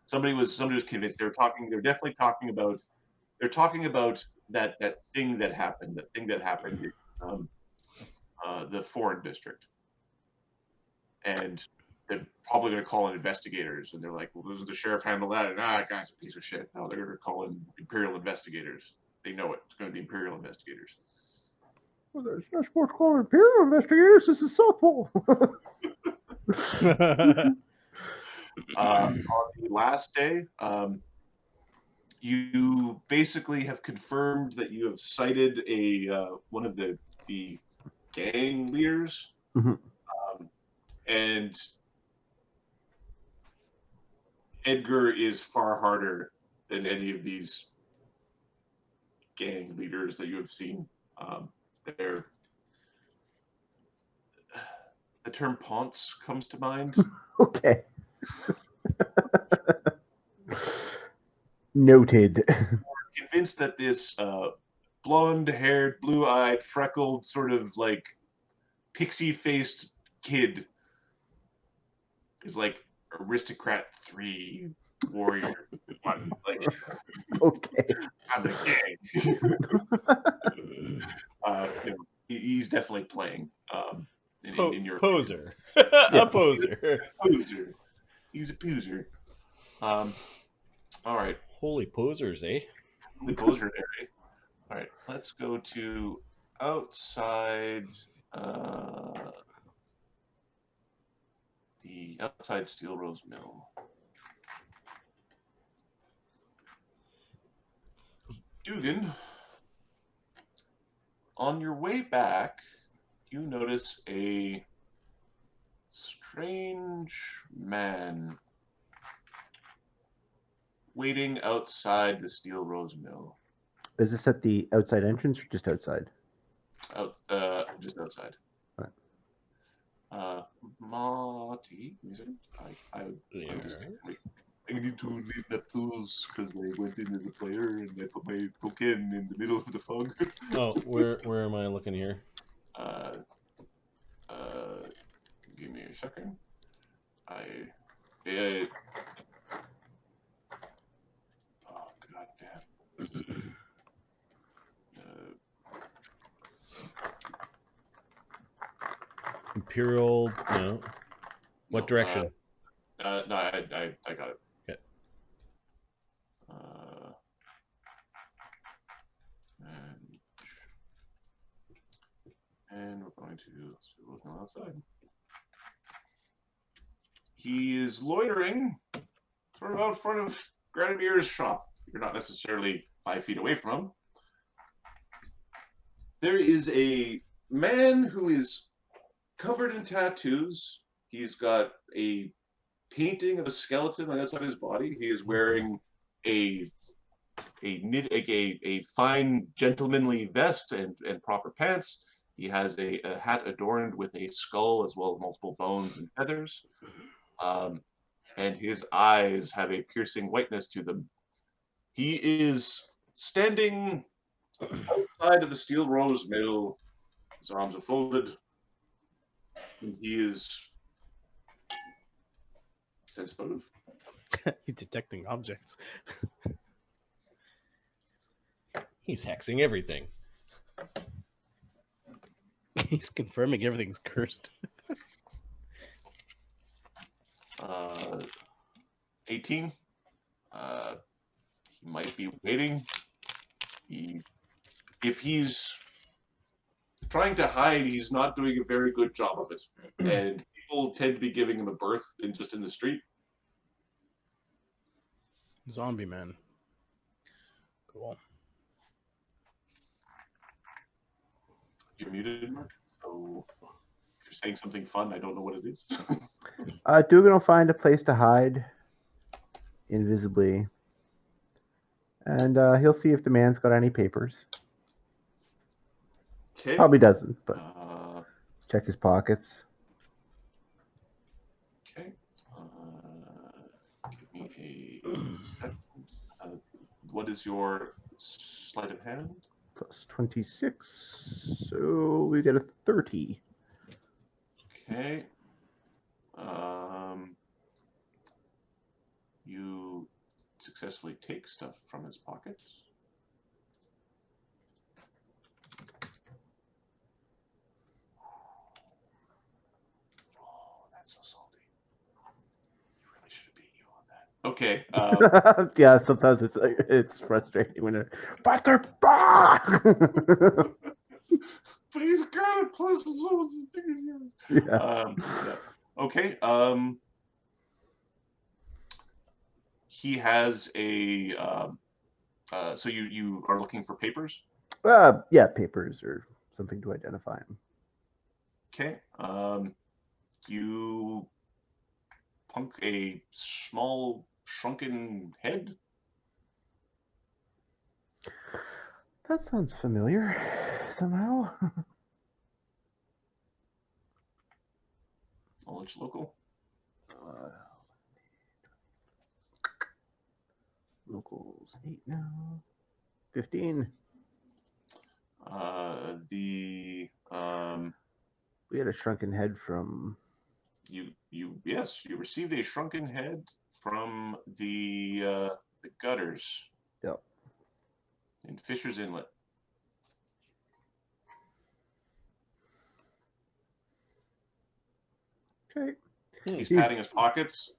Somebody was convinced. They're definitely talking about. They're talking about that thing that happened. That thing that happened in the foreign district, and they're probably going to call in investigators. And they're like, "Well, doesn't the sheriff handle that?" And that guy's a piece of shit. No, they're going to call in Imperial investigators. They know it. It's going to be Imperial investigators. Well, there's no supposed to call Imperial investigators. This is softball. On the last day, you basically have confirmed that you have cited one of the gang leaders, and Edgar is far harder than any of these gang leaders that you have seen. The term ponce comes to mind. Okay. Noted. Convinced that this blonde-haired, blue-eyed, freckled, sort of like pixie-faced kid is like aristocrat 3, warrior 1. Like, Okay. I'm a gang. He's definitely playing. In your Poser. Yeah. A poser. Poser. He's a pooser. All right. Holy posers, eh? The poser there. Eh? All right. Let's go to outside. The outside Steelrose Mill. Duggan, on your way back, you notice a strange man waiting outside the Steelrose Mill. Is this at the outside entrance or just outside? Just outside. Right. Marty, is it? I need to leave that tools because I went in as a player and I put my token in the middle of the fog. Oh, where am I looking here? Give me a second. Oh god damn. Imperial, no. What direction? No, I got it. Okay. And we're going to look outside. He is loitering sort of out front of Granimir's shop. You're not necessarily 5 feet away from him. There is a man who is covered in tattoos. He's got a painting of a skeleton on the outside of his body. He is wearing a fine gentlemanly vest and proper pants. He has a hat adorned with a skull as well as multiple bones and feathers. And his eyes have a piercing whiteness to them. He is standing outside of the Steelrose Mill. His arms are folded. And he is sense motive. He's detecting objects. He's hexing everything. He's confirming everything's cursed. 18. He might be waiting. If he's trying to hide, he's not doing a very good job of it. And people tend to be giving him a berth in the street. Zombie man. Cool. You're muted, Mark. So if you're saying something fun, I don't know what it is. Duggan will find a place to hide invisibly. And he'll see if the man's got any papers. Okay. Probably doesn't, but check his pockets. Okay. Give me a second. What is your sleight of hand? Plus 26. So we get a 30. Okay. You successfully take stuff from his pockets. Oh, that's so salty. You really should have beat you on that. Okay. Yeah, sometimes it's frustrating when they're Buster. But he's got it plus Yeah. yeah. Okay. He has a. So you are looking for papers? Yeah, papers or something to identify him. Okay. You punk a small shrunken head. That sounds familiar somehow. Knowledge local. Locals 8 now. 15. We had a shrunken head from. Yes, you received a shrunken head from the gutters. Yep. In Fisher's Inlet. Okay. He's patting his pockets.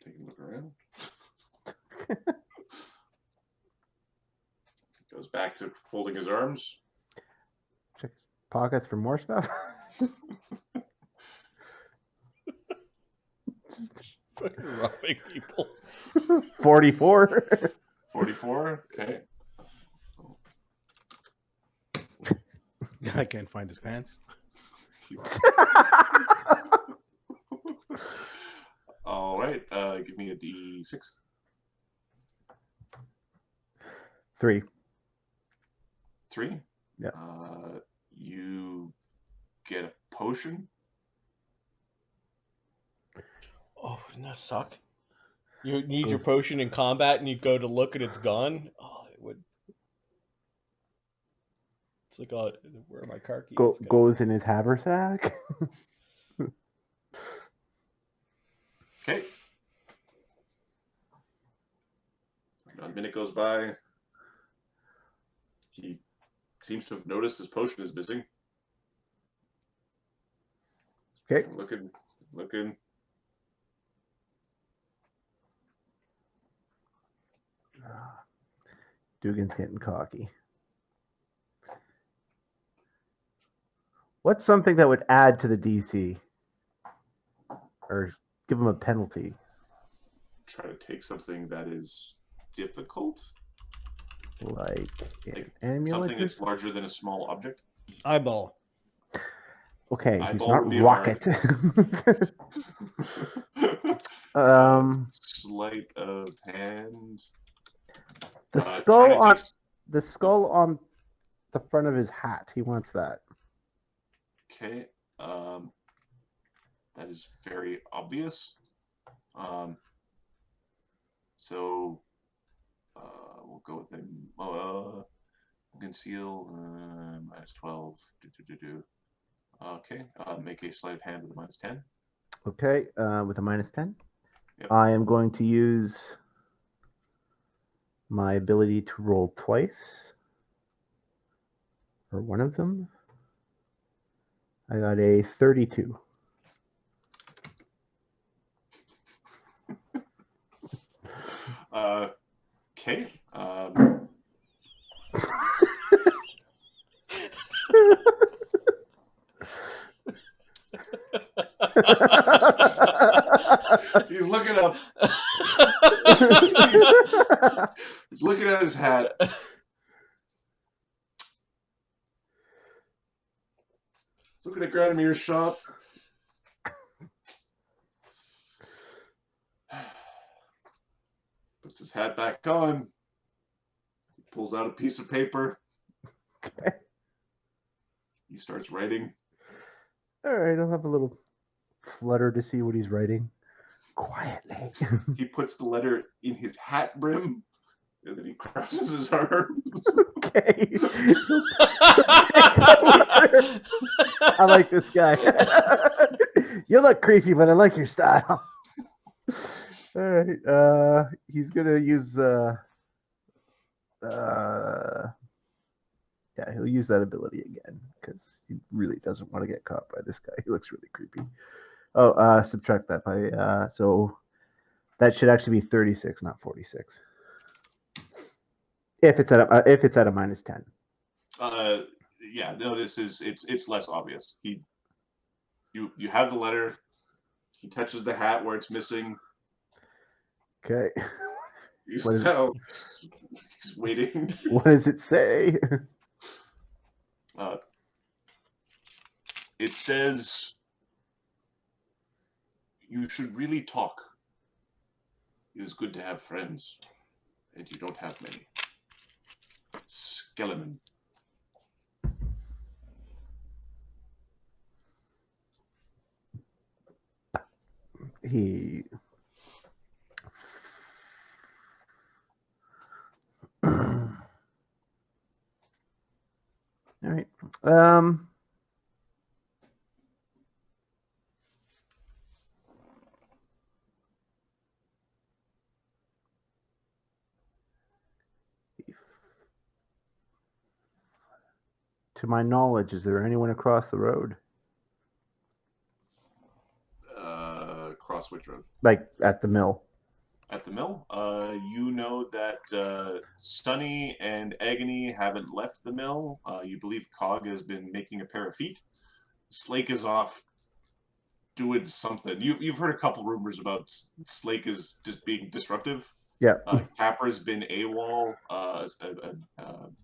Take a look around. Goes back to folding his arms. Check his pockets for more stuff. Fucking robbing people. 44. 44. Okay. I can't find his pants. All right. Give me a D6. 3. 3. Yeah. You get a potion. Oh, doesn't that suck? You need your potion in combat and you go to look and it's gone? Oh, it would. It's like, oh, where are my car keys? Goes in his haversack. Okay. A minute goes by. He seems to have noticed his potion is missing. Okay. Looking. Duggan's getting cocky. What's something that would add to the DC? Or give him a penalty? Try to take something that is difficult. Like an Like amulet? something that's larger than a small object. Eyeball. Okay, Eyeball would he's be not Rocket. Sleight of hand. The skull on the front of his hat. He wants that. Okay. That is very obvious. So we'll go with him. Conceal minus 12. Okay. Make a sleight of hand with a minus 10. Okay, with a minus 10. Yep. I am going to use my ability to roll twice, or one of them. I got a 32. Okay. He's looking up. He's looking at his hat. He's looking at Granimir's shop. Puts his hat back on. He pulls out a piece of paper. Okay. He starts writing. All right, I'll have a little flutter to see what he's writing. Quietly. He puts the letter in his hat brim, and then he crosses his arms. Okay. I like this guy. You look creepy, but I like your style. All right. He's gonna use. Yeah, he'll use that ability again because he really doesn't want to get caught by this guy. He looks really creepy. Oh, subtract that by so that should actually be 36, not 46. If it's at a -10. Yeah, no, it's less obvious. You have the letter. He touches the hat where it's missing. Okay. He's waiting. What does it say? It says you should really talk. It is good to have friends, and you don't have many. Skeleman. He. All right. To my knowledge, is there anyone across the road? Across which road? Like at the mill? At the mill? You know that Sunny and Agony haven't left the mill. You believe Cog has been making a pair of feet. Slake is off doing something. You've heard a couple rumors about Slake is just being disruptive. Yeah. Capra's been AWOL.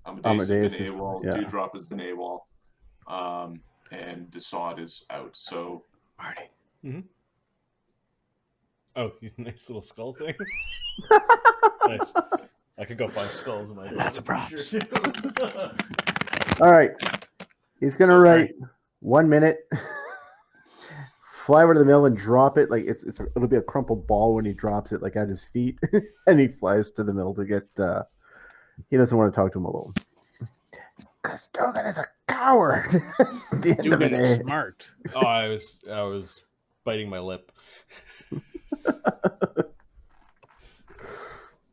Amadeus has been AWOL. Yeah. Dewdrop has been AWOL. And Desaad is out. So Marty. Mm-hmm. Oh, nice little skull thing. Nice. I could go find skulls in my. Lots of props. All right. He's gonna write 1 minute. Fly over to the mill and drop it. Like it'll be a crumpled ball when he drops it, like at his feet, and he flies to the mill to get. He doesn't want to talk to him alone. Because Duggan is a coward. At the end of the Duggan is day. smart. Oh, I was biting my lip.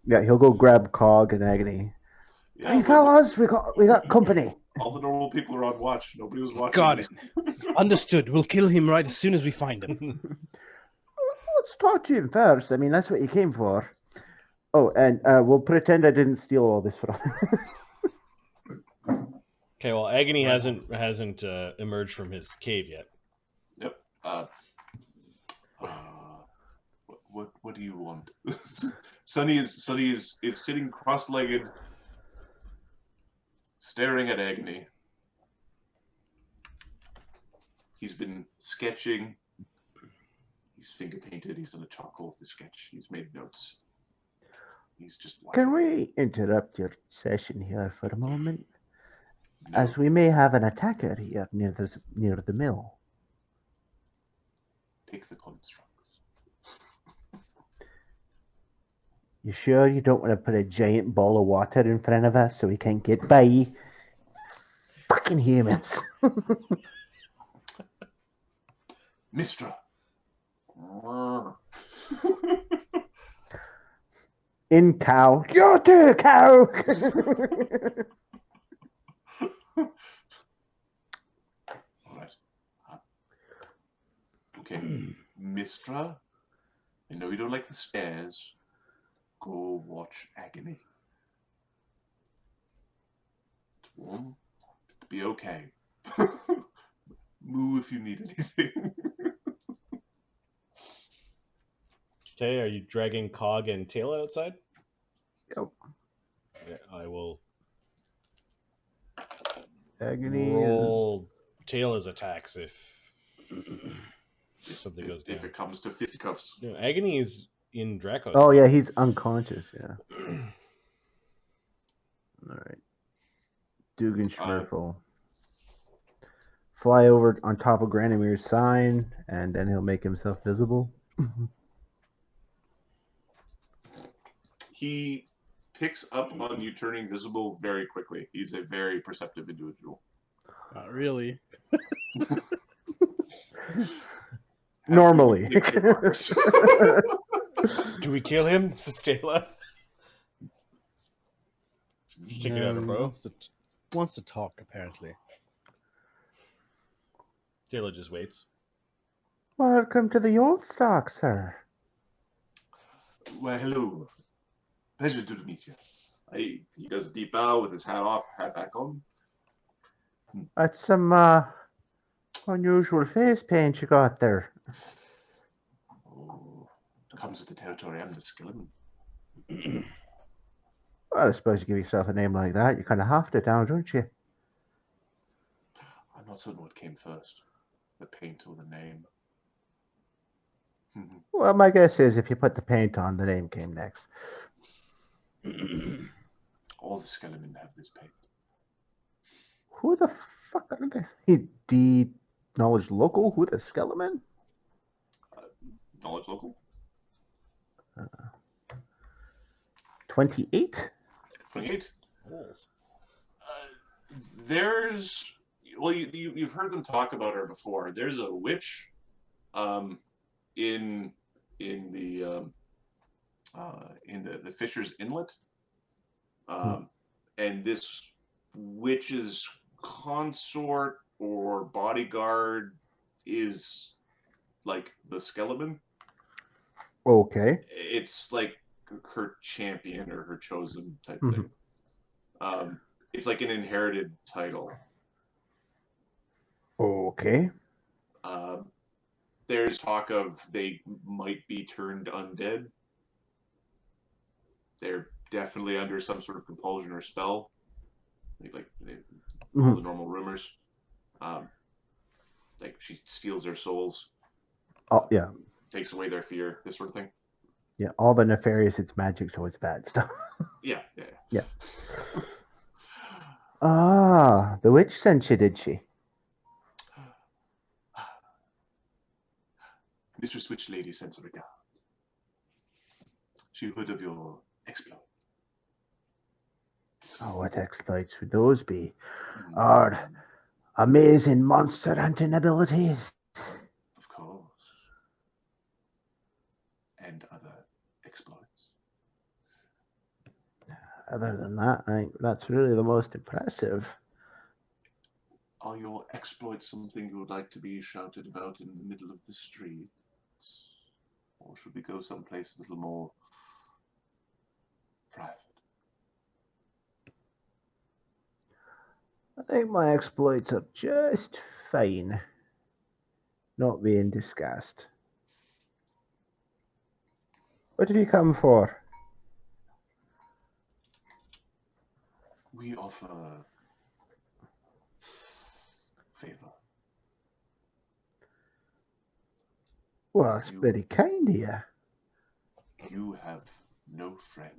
Yeah, he'll go grab Cog and Agony. yeah, Hey fellas, we got company. all the normal people are on watch. Nobody was watching. Got it. Understood. We'll kill him right as soon as we find him. Let's talk to him first. I mean, that's what you came for. Oh, and we'll pretend I didn't steal all this from him. Okay, well, Agony hasn't emerged from his cave yet. Yep. What do you want? Sunny is sitting cross-legged, staring at Agony. He's been sketching. He's finger painted. He's done a charcoal with the sketch. He's made notes. He's just watching. Can we interrupt your session here for a moment? No. As we may have an attacker here near the mill. Take the constructs. You sure you don't want to put a giant ball of water in front of us so we can't get by? Fucking humans. Mistra. In cow. You're too cow. All right. Okay, Mistra, I know you don't like the stairs. Go watch Agony. It's warm. It'll be okay. Moo if you need anything. Okay, are you dragging Cog and Tail outside? Yep. Okay, I will Agony. roll Tail's attacks if something goes down. If it comes to fisticuffs. No, Agony is in Draco's. Oh yeah, he's unconscious. Yeah. All right. Duggan Schmerfel. Fly over on top of Granimir's sign, and then he'll make himself visible. He picks up on you turning visible very quickly. He's a very perceptive individual. Not really. Normally. Do we kill him, Stela? Check it out, No, he bro. wants to talk, apparently. Taylor just waits. Welcome to the old stock, sir. Well, hello. Pleasure to meet you. He does a deep bow with his hat off, hat back on. That's some unusual face paint you got there. Oh, comes with the territory. I'm the Skeleman. Well, I suppose you give yourself a name like that, you kind of have to now, don't you? I'm not certain what came first, the paint or the name. Well, my guess is if you put the paint on, the name came next. All the Skelemen have this paint. Who the fuck are they? He de-knowledge local? Who the Skeleman? Knowledge local? 28? 28? Holes. There's... Well, you've heard them talk about her before. There's a witch in the Fisher's Inlet. And this witch's consort or bodyguard is like the Skeleman. Okay. It's like her champion or her chosen type thing. It's like an inherited title. Okay. There's talk of they might be turned undead. They're definitely under some sort of compulsion or spell. All the normal rumors. Like she steals their souls. Oh, yeah. Takes away their fear, this sort of thing. Yeah, all the nefarious, it's magic, so it's bad stuff. Yeah. Ah, the witch sent you, did she? Mistress Witch Lady sends her regards. She heard of your exploit. Oh, what exploits would those be? Our amazing monster hunting abilities. Of course. And other exploits. Other than that, I think that's really the most impressive. Are your exploits something you would like to be shouted about in the middle of the streets? Or should we go someplace a little more private? I think my exploits are just fine. Not being discussed. What have you come for? We offer favor. Well, it's very kind of you. You have no friends.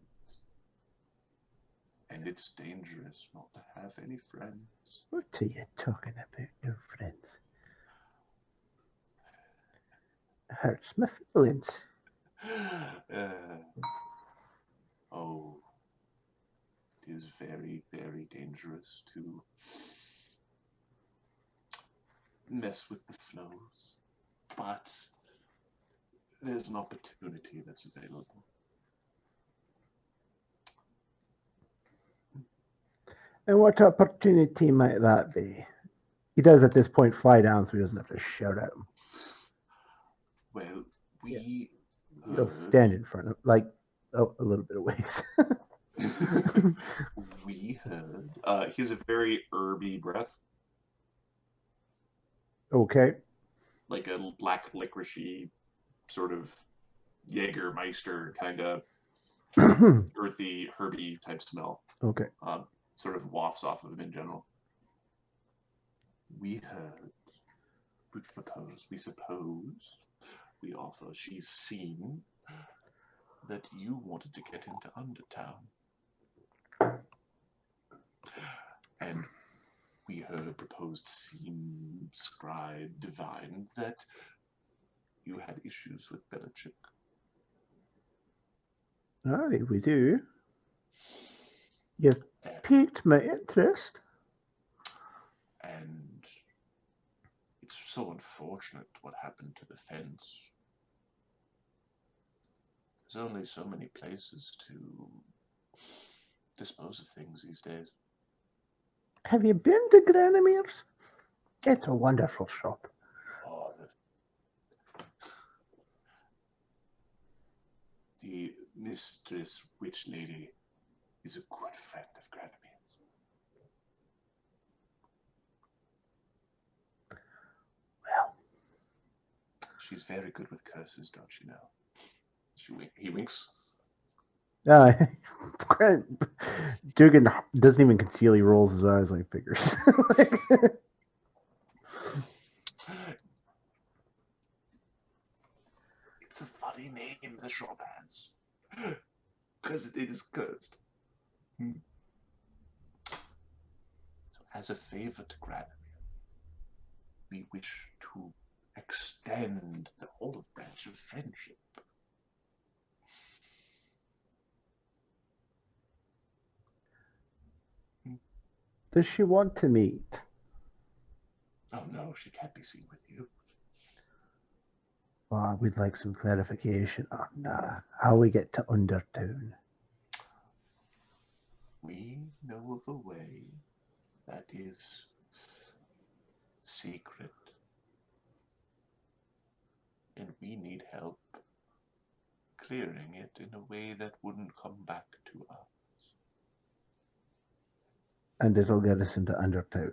And it's dangerous not to have any friends. What are you talking about, no friends? Hurts my feelings. Oh, it is very, very dangerous to mess with the flows. But there's an opportunity that's available. And what opportunity might that be? He does at this point fly down so he doesn't have to shout at him. Well, we He'll stand in front of like a little bit of ways. we heard. He has a very herby breath, Okay. like a black licoricey sort of Jägermeister kind of earthy, herby type smell. Okay. Sort of wafts off of him in general. We heard, we suppose, we offer, she's seen that you wanted to get into Undertown. And we heard, proposed, seen, scribed, divined that you had issues with Belichick. Aye, we do. You've piqued my interest. And it's so unfortunate what happened to the fence. There's only so many places to dispose of things these days. Have you been to Granimere's? It's a wonderful shop. Oh, the Mistress Witch Lady is a good friend of Granimere's. Well, she's very good with curses, don't you know? He winks. Duggan doesn't even conceal. He rolls his eyes like figures. It's a funny name the shop has, because it is cursed. So, as a favor to Granamere, we wish to extend the olive branch of friendship. Does she want to meet? Oh no, she can't be seen with you. We'd like some clarification on how we get to Undertown. We know of a way that is secret, and we need help clearing it in a way that wouldn't come back to us. And it'll get us into Undertown.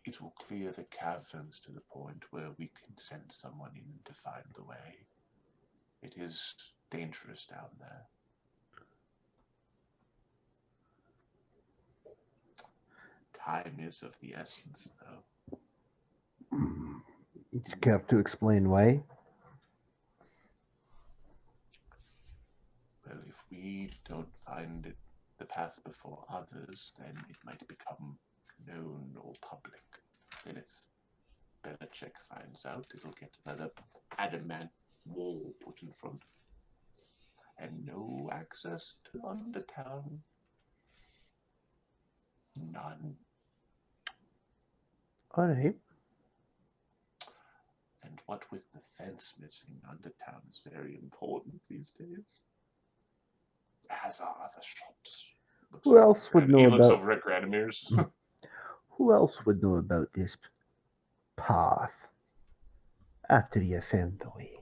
It will clear the caverns to the point where we can send someone in to find the way. It is dangerous down there. Time is of the essence, though. You care to explain why? Well, if we don't find it, the path before others, then it might become known or public. Then if Belichick finds out, it'll get another adamant wall put in front. And no access to Undertown. None. All right. And what with the fence missing, Undertown is very important these days. As are other shops. Who else would know He about? looks over at Granimere's. Who else would know about this path after you found the way?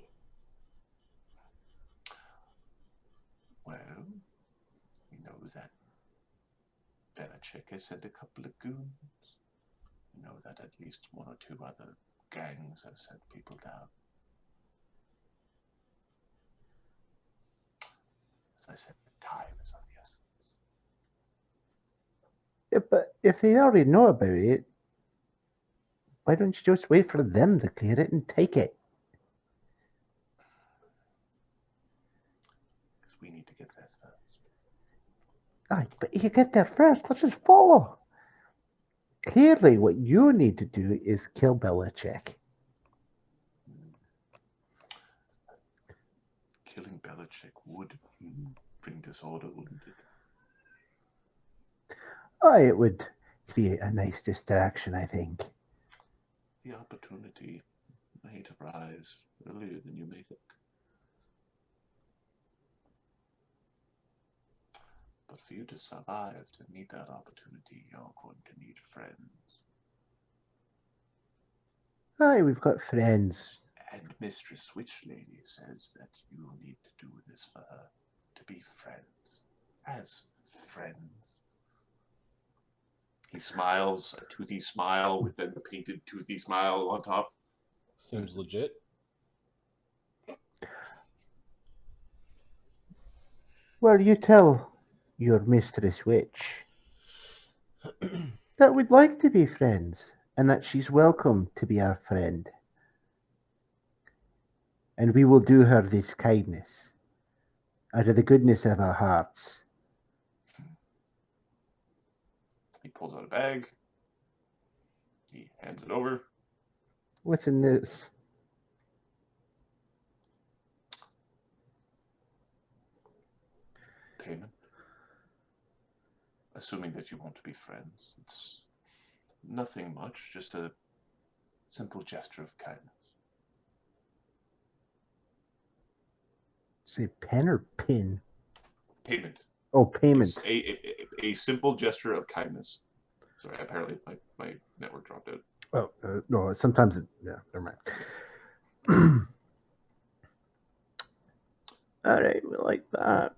Well, we know that Belichick has sent a couple of goons. We know that at least one or two other gangs have sent people down. As I said, time is of the essence. Yeah, but if they already know about it, why don't you just wait for them to clear it and take it? Because we need to get there first. Aye, but you get there first. Let's just follow. Clearly, what you need to do is kill Belichick. Killing Belichick would bring disorder, wouldn't it? Aye, it would be a nice distraction, I think. The opportunity may arise earlier than you may think. But for you to survive, to meet that opportunity, you're going to need friends. Aye, we've got friends. And Mistress Witch Lady says that you need to do this for her, to be friends. As friends. He smiles, a toothy smile with then the painted toothy smile on top. Seems legit. Well, you tell your Mistress Witch that we'd like to be friends, and that she's welcome to be our friend. And we will do her this kindness out of the goodness of our hearts. He pulls out a bag. He hands it over. What's in this? Payment. Assuming that you want to be friends. It's nothing much, just a simple gesture of kindness. Say pen or pin? Payment. Oh, payment. It's a simple gesture of kindness. Sorry, apparently my network dropped out. Oh, no, sometimes it, yeah, never mind. All right, we like that.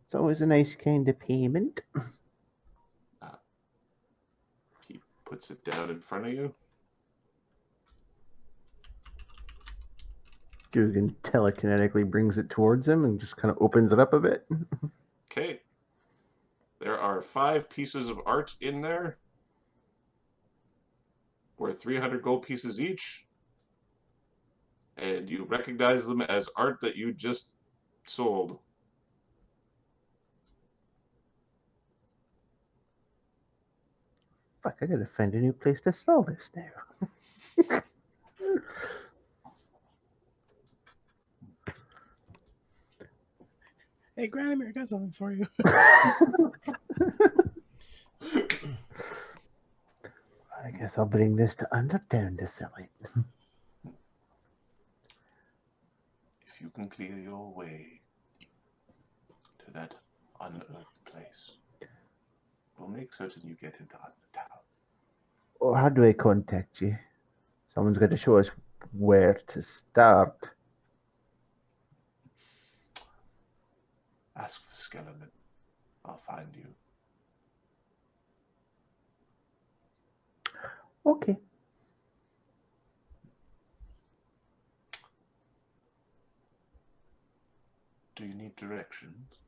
It's always a nice kind of payment. He puts it down in front of you. Duggan telekinetically brings it towards him and just kind of opens it up a bit. Okay. There are 5 pieces of art in there. Worth 300 gold pieces each. And you recognize them as art that you just sold. Fuck, I gotta find a new place to sell this now. Hey, Granimir, I got something for you. I guess I'll bring this to Undertown to sell it. If you can clear your way to that unearthed place, we'll make certain you get into Undertown. Oh, how do I contact you? Someone's got to show us where to start. Ask for Skeleman. I'll find you. Okay. Do you need directions?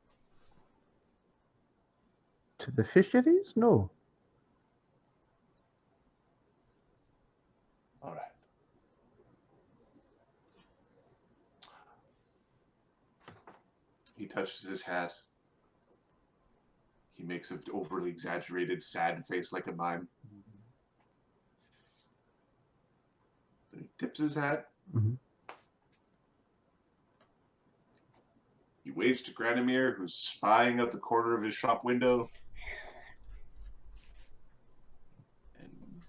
To the fisheries? No. All right. He touches his hat. He makes an overly exaggerated, sad face like a mime. Then he tips his hat. Mm-hmm. He waves to Granimir, who's spying out the corner of his shop window. And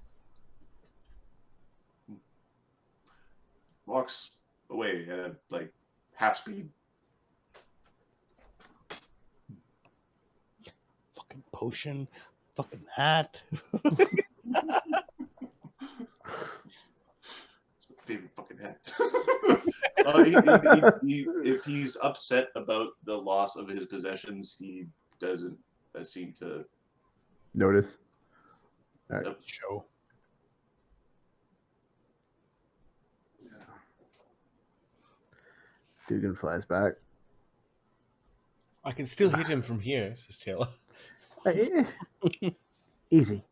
walks away at like half speed. Fucking potion. Fucking hat. Favorite fucking hat. If he's upset about the loss of his possessions, he doesn't seem to Notice. All right. Show. Duggan flies back. I can still hit him from here, says Taylor. Easy.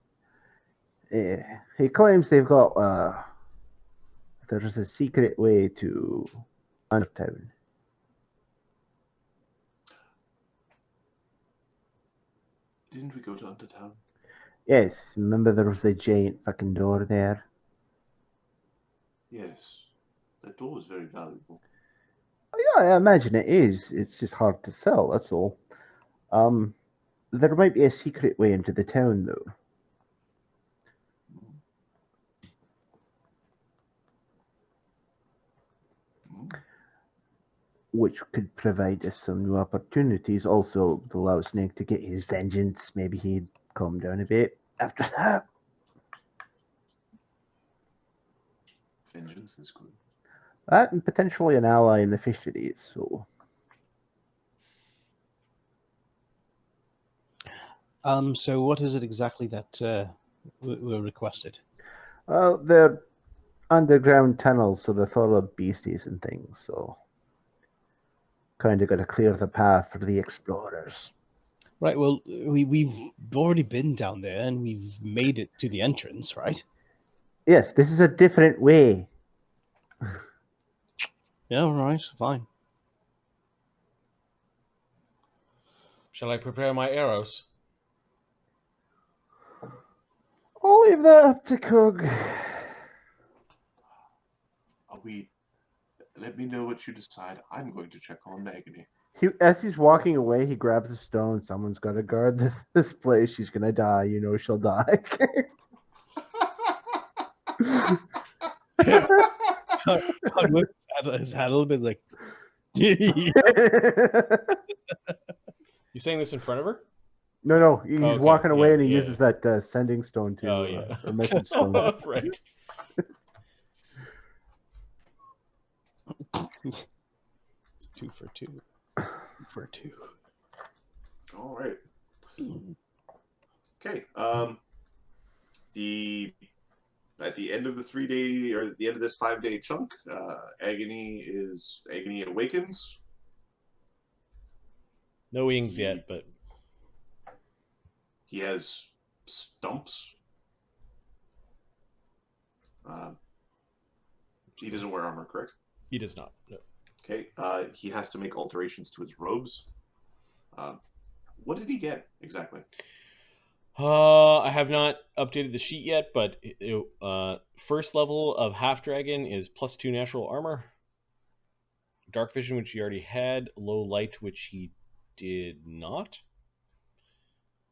He claims they've got there's a secret way to Undertown. Didn't we go to Undertown? Yes, remember there was a giant fucking door there? Yes. That door was very valuable. Yeah, I imagine it is. It's just hard to sell, that's all. There might be a secret way into the town, though. which could provide us some new opportunities. Also, allow Snake to get his vengeance. Maybe he'd calm down a bit after that. Vengeance is good. That and potentially an ally in the fisheries. So, So what is it exactly that were requested? they're underground tunnels, so they're full of beasties and things. So, kind of got to clear the path for the explorers. Right. Well, we've already been down there and we've made it to the entrance, right? Yes, this is a different way. Yeah. All right. Fine. Shall I prepare my arrows? I'll leave that up to Cog. Let me know what you decide. I'm going to check on Agony. As he's walking away, he grabs a stone. Someone's got to guard this place. She's gonna die. You know she'll die. God whips his hat a little bit like. You saying this in front of her? No, he's Okay, walking away yeah, and he yeah, uses that sending stone to Oh yeah, a message stone. right. It's 2 for 2. 2 for 2. All right. Okay. At the end of the 3-day or at the end of this 5-day chunk, Agony awakens. No wings yet, but He has stumps. He doesn't wear armor, correct? he does not. No. Okay. He has to make alterations to his robes. What did he get exactly? I have not updated the sheet yet, but first level of Half Dragon is +2 natural armor. Dark Vision, which he already had. Low Light, which he did not.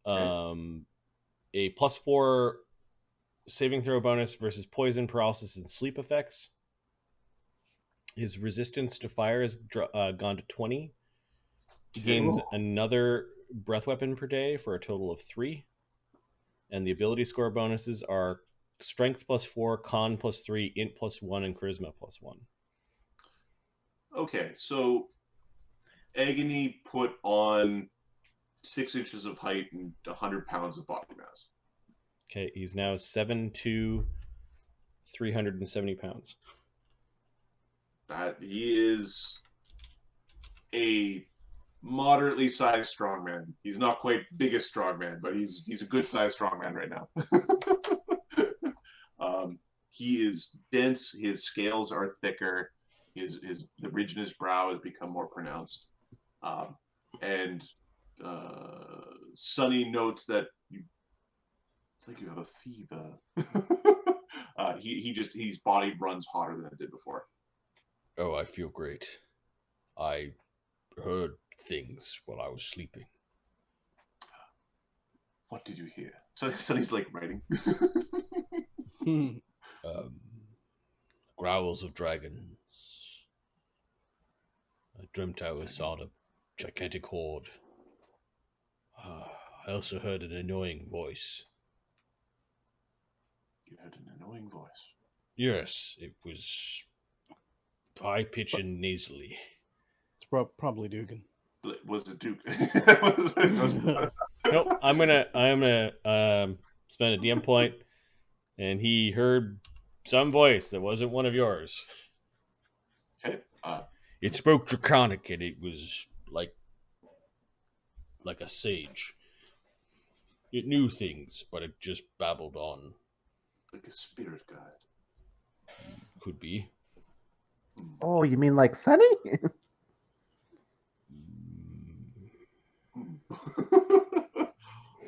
Okay. A +4 saving throw bonus versus poison, paralysis, and sleep effects. His resistance to fire has gone to 20. He gains another breath weapon per day for a total of 3. And the ability score bonuses are strength +4, con +3, int +1, and charisma +1. Okay, so Agony put on 6 inches of height and 100 pounds of body mass. Okay, he's now 7'2", 370 pounds. That he is a moderately sized strongman. He's not quite biggest strongman, but he's a good sized strongman right now. He is dense. His scales are thicker. The ridge in his brow has become more pronounced. And Sonny notes that it's like you have a fever. His body runs hotter than it did before. Oh, I feel great. I heard things while I was sleeping. What did you hear? Sonny's like writing. Growls of dragons. I dreamt I was on a gigantic horde. I also heard an annoying voice. You heard an annoying voice? Yes, it was high-pitched and nasally. It's probably Duggan. Was it Duke? Nope, I'm gonna spend a DM point, and he heard some voice that wasn't one of yours. Okay. It spoke Draconic, and it was like a sage. It knew things, but it just babbled on. Like a spirit guide. Could be. Oh, you mean like Sunny?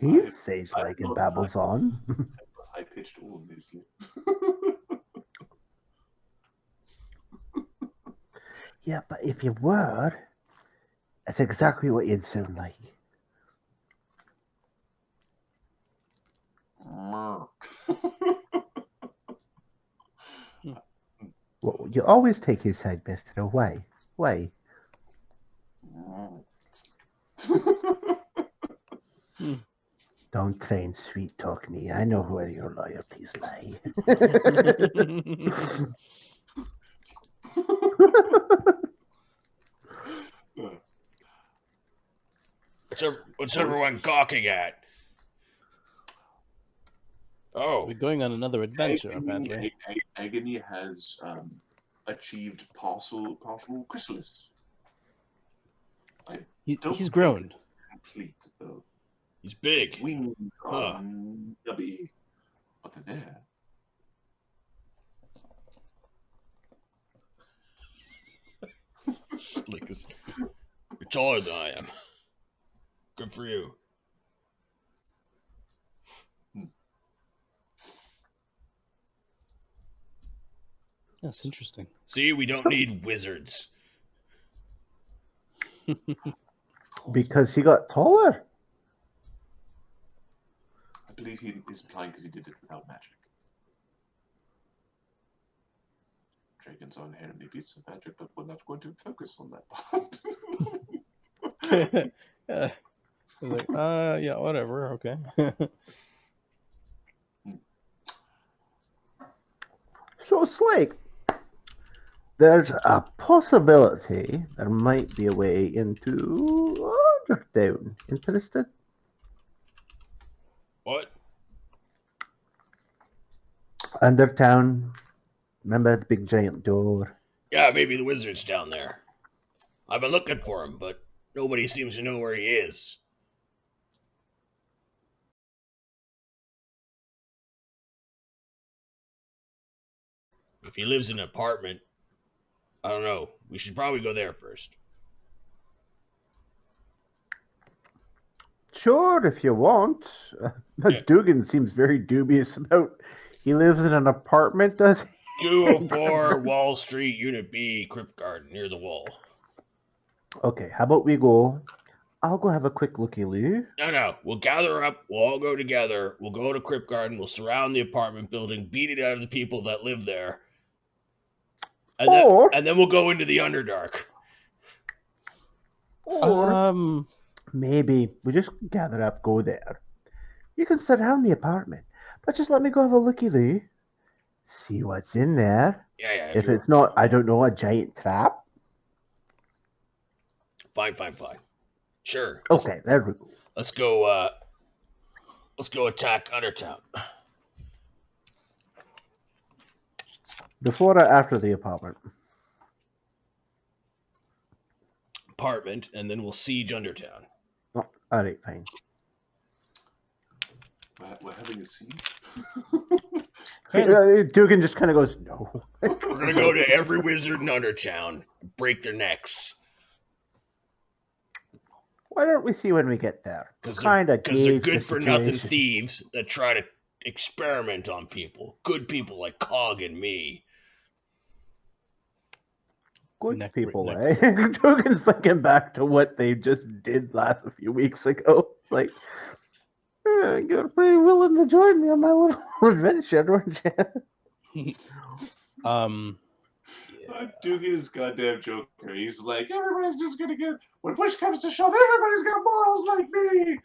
He's sage-like and babbles on. High pitched all obviously. Yeah, but if you were, that's exactly what you'd sound like. Well, you always take his side best away. Why? Don't try and sweet talk me. I know where your loyalties lie. What's everyone gawking at? Oh, We're going on another adventure, apparently. Agony has achieved partial chrysalis. He's grown. Complete though. he's big. Wings Huh. are nubby, but they're there. Like you're taller than I am. Good for you. That's interesting. See, we don't need wizards. Because he got taller. I believe he is implying because he did it without magic. Dragons are inherently beasts of magic, but we're not going to focus on that part. Yeah. Like, yeah, whatever. Okay. So it's like there's a possibility there might be a way into Undertown. Interested? What? Undertown. Remember that big giant door? Yeah, maybe the wizard's down there. I've been looking for him, but nobody seems to know where he is. If he lives in an apartment, I don't know. We should probably go there first. Sure, if you want. But Yeah. Duggan seems very dubious about. He lives in an apartment, does he? 204 Wall Street, Unit B, Crypt Garden, near the wall. Okay, how about we go? I'll go have a quick looky-loo. No. We'll gather up. We'll all go together. We'll go to Crypt Garden. We'll surround the apartment building, beat it out of the people that live there. And then we'll go into the Underdark. Or maybe we just gather up, go there. You can surround the apartment, but just let me go have a looky-loo. See what's in there. Yeah. If it's not, I don't know, a giant trap. Fine. Sure. Okay, there we go. Let's go attack Undertown. Before or after the apartment? Apartment, and then we'll siege Undertown. Oh, all right, fine. We're having a siege? Duggan just kind of goes, no. We're gonna go to every wizard in Undertown, break their necks. Why don't we see when we get there? Because Kinda they're gauge the good for nothing situation. thieves that try to experiment on people. Good people like Cog and me. Good Neck- people, neck- eh? Duggan's thinking back to what they just did a few weeks ago. It's like, you're pretty willing to join me on my little adventure, weren't you? Duggan is goddamn Joker. He's like, everybody's just gonna get. When push comes to shove, everybody's got morals like me.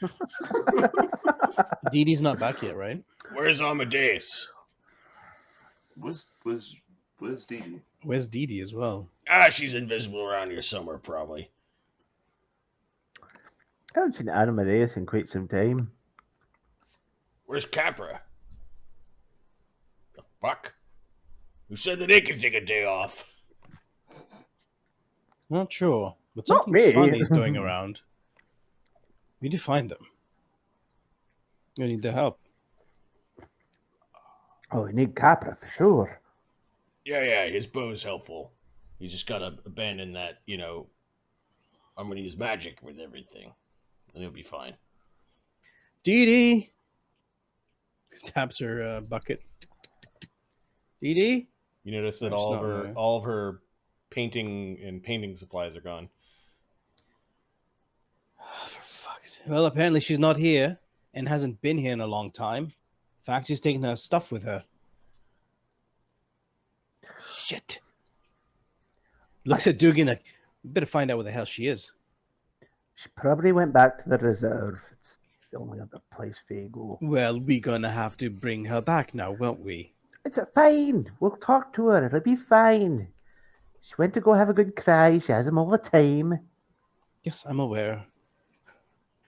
Dee Dee's not back yet, right? Where's Amadeus? Where's Dee Dee? Where's Dee Dee as well? She's invisible around here somewhere, probably. I haven't seen Amadeus in quite some time. Where's Capra? The fuck? Who said that they could take a day off? Not sure, but Not something me. funny is going around. We need to find them. We need their help. Oh, we need Capra for sure. Yeah, his bow's helpful. You just gotta abandon that, I'm gonna use magic with everything. And it'll be fine. Dee Dee! Taps her bucket. Dee Dee? You notice that There's all not of really. all of her painting supplies are gone. For fuck's sake. Well, apparently she's not here and hasn't been here in a long time. In fact, she's taken her stuff with her. Shit. Looks at Duggan like, we better find out where the hell she is. She probably went back to the reserve. only other place they go. Well, we're gonna have to bring her back now, won't we? It's fine. We'll talk to her. It'll be fine. She went to go have a good cry. She has them all the time. Yes, I'm aware.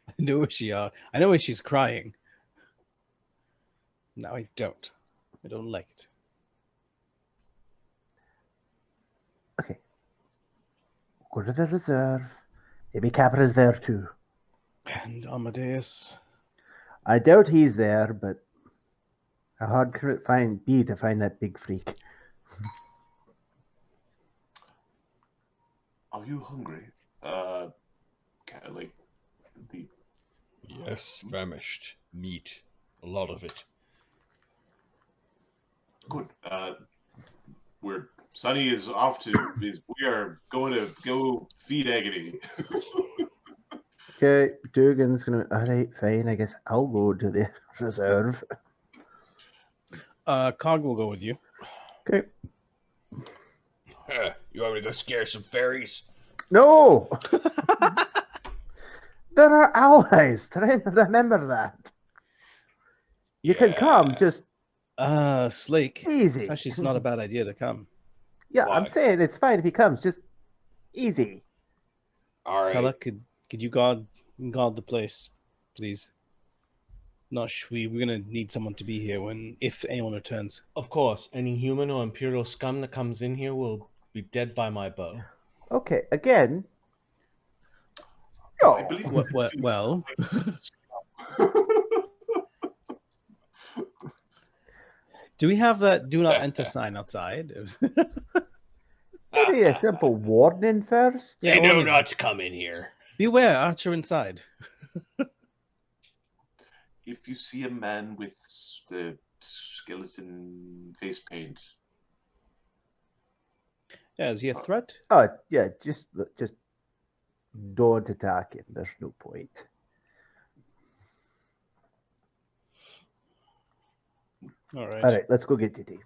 I know where she are. I know where she's crying. No, I don't. I don't like it. Okay. Go to the reserve. Maybe Capra's there too. And Amadeus. I doubt he's there, but how hard could it be to find that big freak? Are you hungry? Like the Yes, famished. Meat. A lot of it. good. We're Sonny is off to. We are going to go feed Agony. Okay, Duggan's gonna. Alright, fine. I guess I'll go to the reserve. Cog will go with you. Okay. You want me to go scare some fairies? No! There are allies. Try and remember that. You can come, just Slake. easy. It's actually not a bad idea to come. Yeah, Why? I'm saying it's fine if he comes, just easy. All right. Tella, could you guard the place, please? We're gonna need someone to be here if anyone returns. Of course, any human or imperial scum that comes in here will be dead by my bow. Okay, again. I No. believe Well, do we have that "Do not enter" sign outside? Maybe a simple warning first. They do warning. not come in here. Beware, Archer inside. if you see a man with the skeleton face paint, Yeah, is he a threat? Oh yeah, just don't attack him. There's no point. All right. All right, let's go get Dee Dee.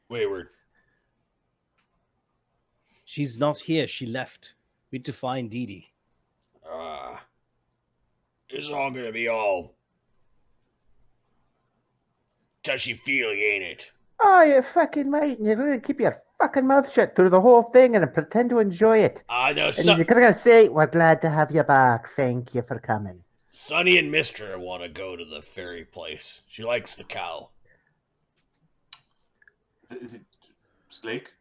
Wayward. She's not here. She left. We need to find Dee Dee. It's all gonna be all touchy-feely, ain't it? Oh, you fucking right. You're gonna keep your fucking mouth shut through the whole thing and pretend to enjoy it. I know. And you're gonna say, "We're glad to have you back. Thank you for coming." Sonny and Mister want to go to the fairy place. She likes the cow. Slake,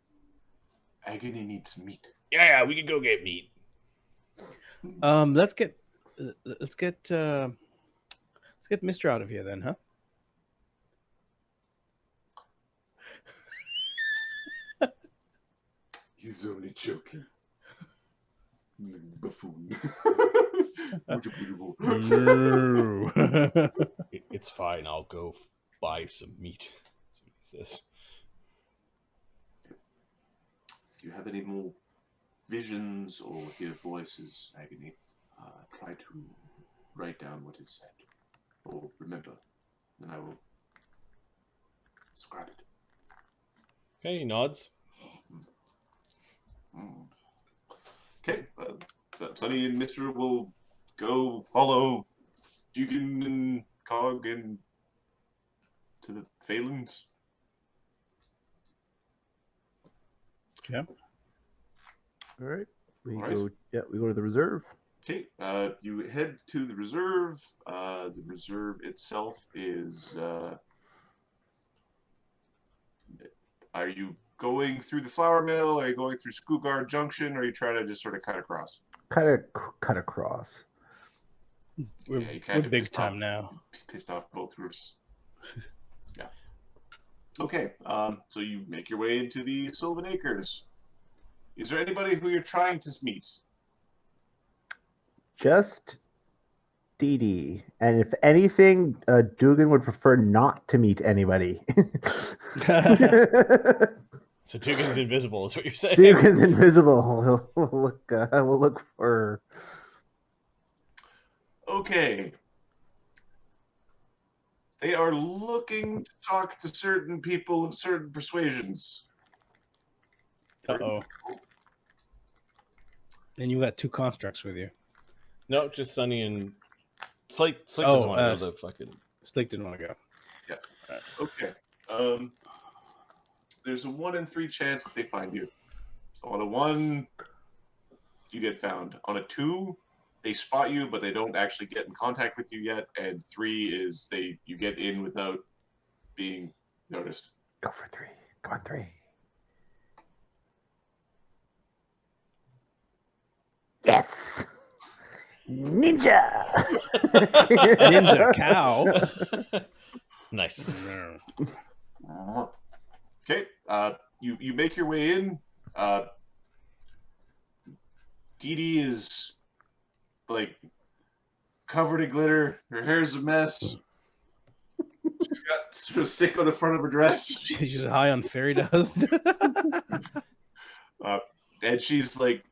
Agony needs meat. Yeah, we can go get meat. Let's get Mister out of here then, huh? He's only joking. Buffoon. No. It's fine. I'll go buy some meat. That's what he says. If you have any more visions or hear voices, Agony, try to write down what is said. Or remember, then I will scrap it. Okay, he nods. Okay, Sonny and Mister will go follow Duggan and Cog and to the Phalans. Yeah. All right. We All right. go. Yeah, we go to the reserve. Okay, you head to the reserve. The reserve itself is. Are you going through the flour mill? Are you going through Skoogard Junction? Or are you trying to just sort of cut across? Cut across. We're Yeah, you kind of big pissed time off. now. Pissed off both groups. Yeah. Okay, so you make your way into the Sylvan Acres. Is there anybody who you're trying to meet? Just Dee Dee. And if anything, Duggan would prefer not to meet anybody. So Duggan's invisible, is what you're saying? Duggan's invisible. We'll look for. Okay. They are looking to talk to certain people of certain persuasions. Uh-oh. And you got 2 constructs with you. No, just Sunny and Slake. Slake doesn't want to go to the fucking. Slake didn't want to go. Yeah. Okay. There's a 1 in 3 chance that they find you. So on a 1, you get found. On a 2, they spot you, but they don't actually get in contact with you yet. And 3 is you get in without being noticed. Go for 3. Come on, 3. Yes. Ninja. Ninja cow. Nice. Okay. You make your way in. Dee Dee is like covered in glitter. Her hair's a mess. She's got sort of sick on the front of her dress. She's high on fairy dust. And she's like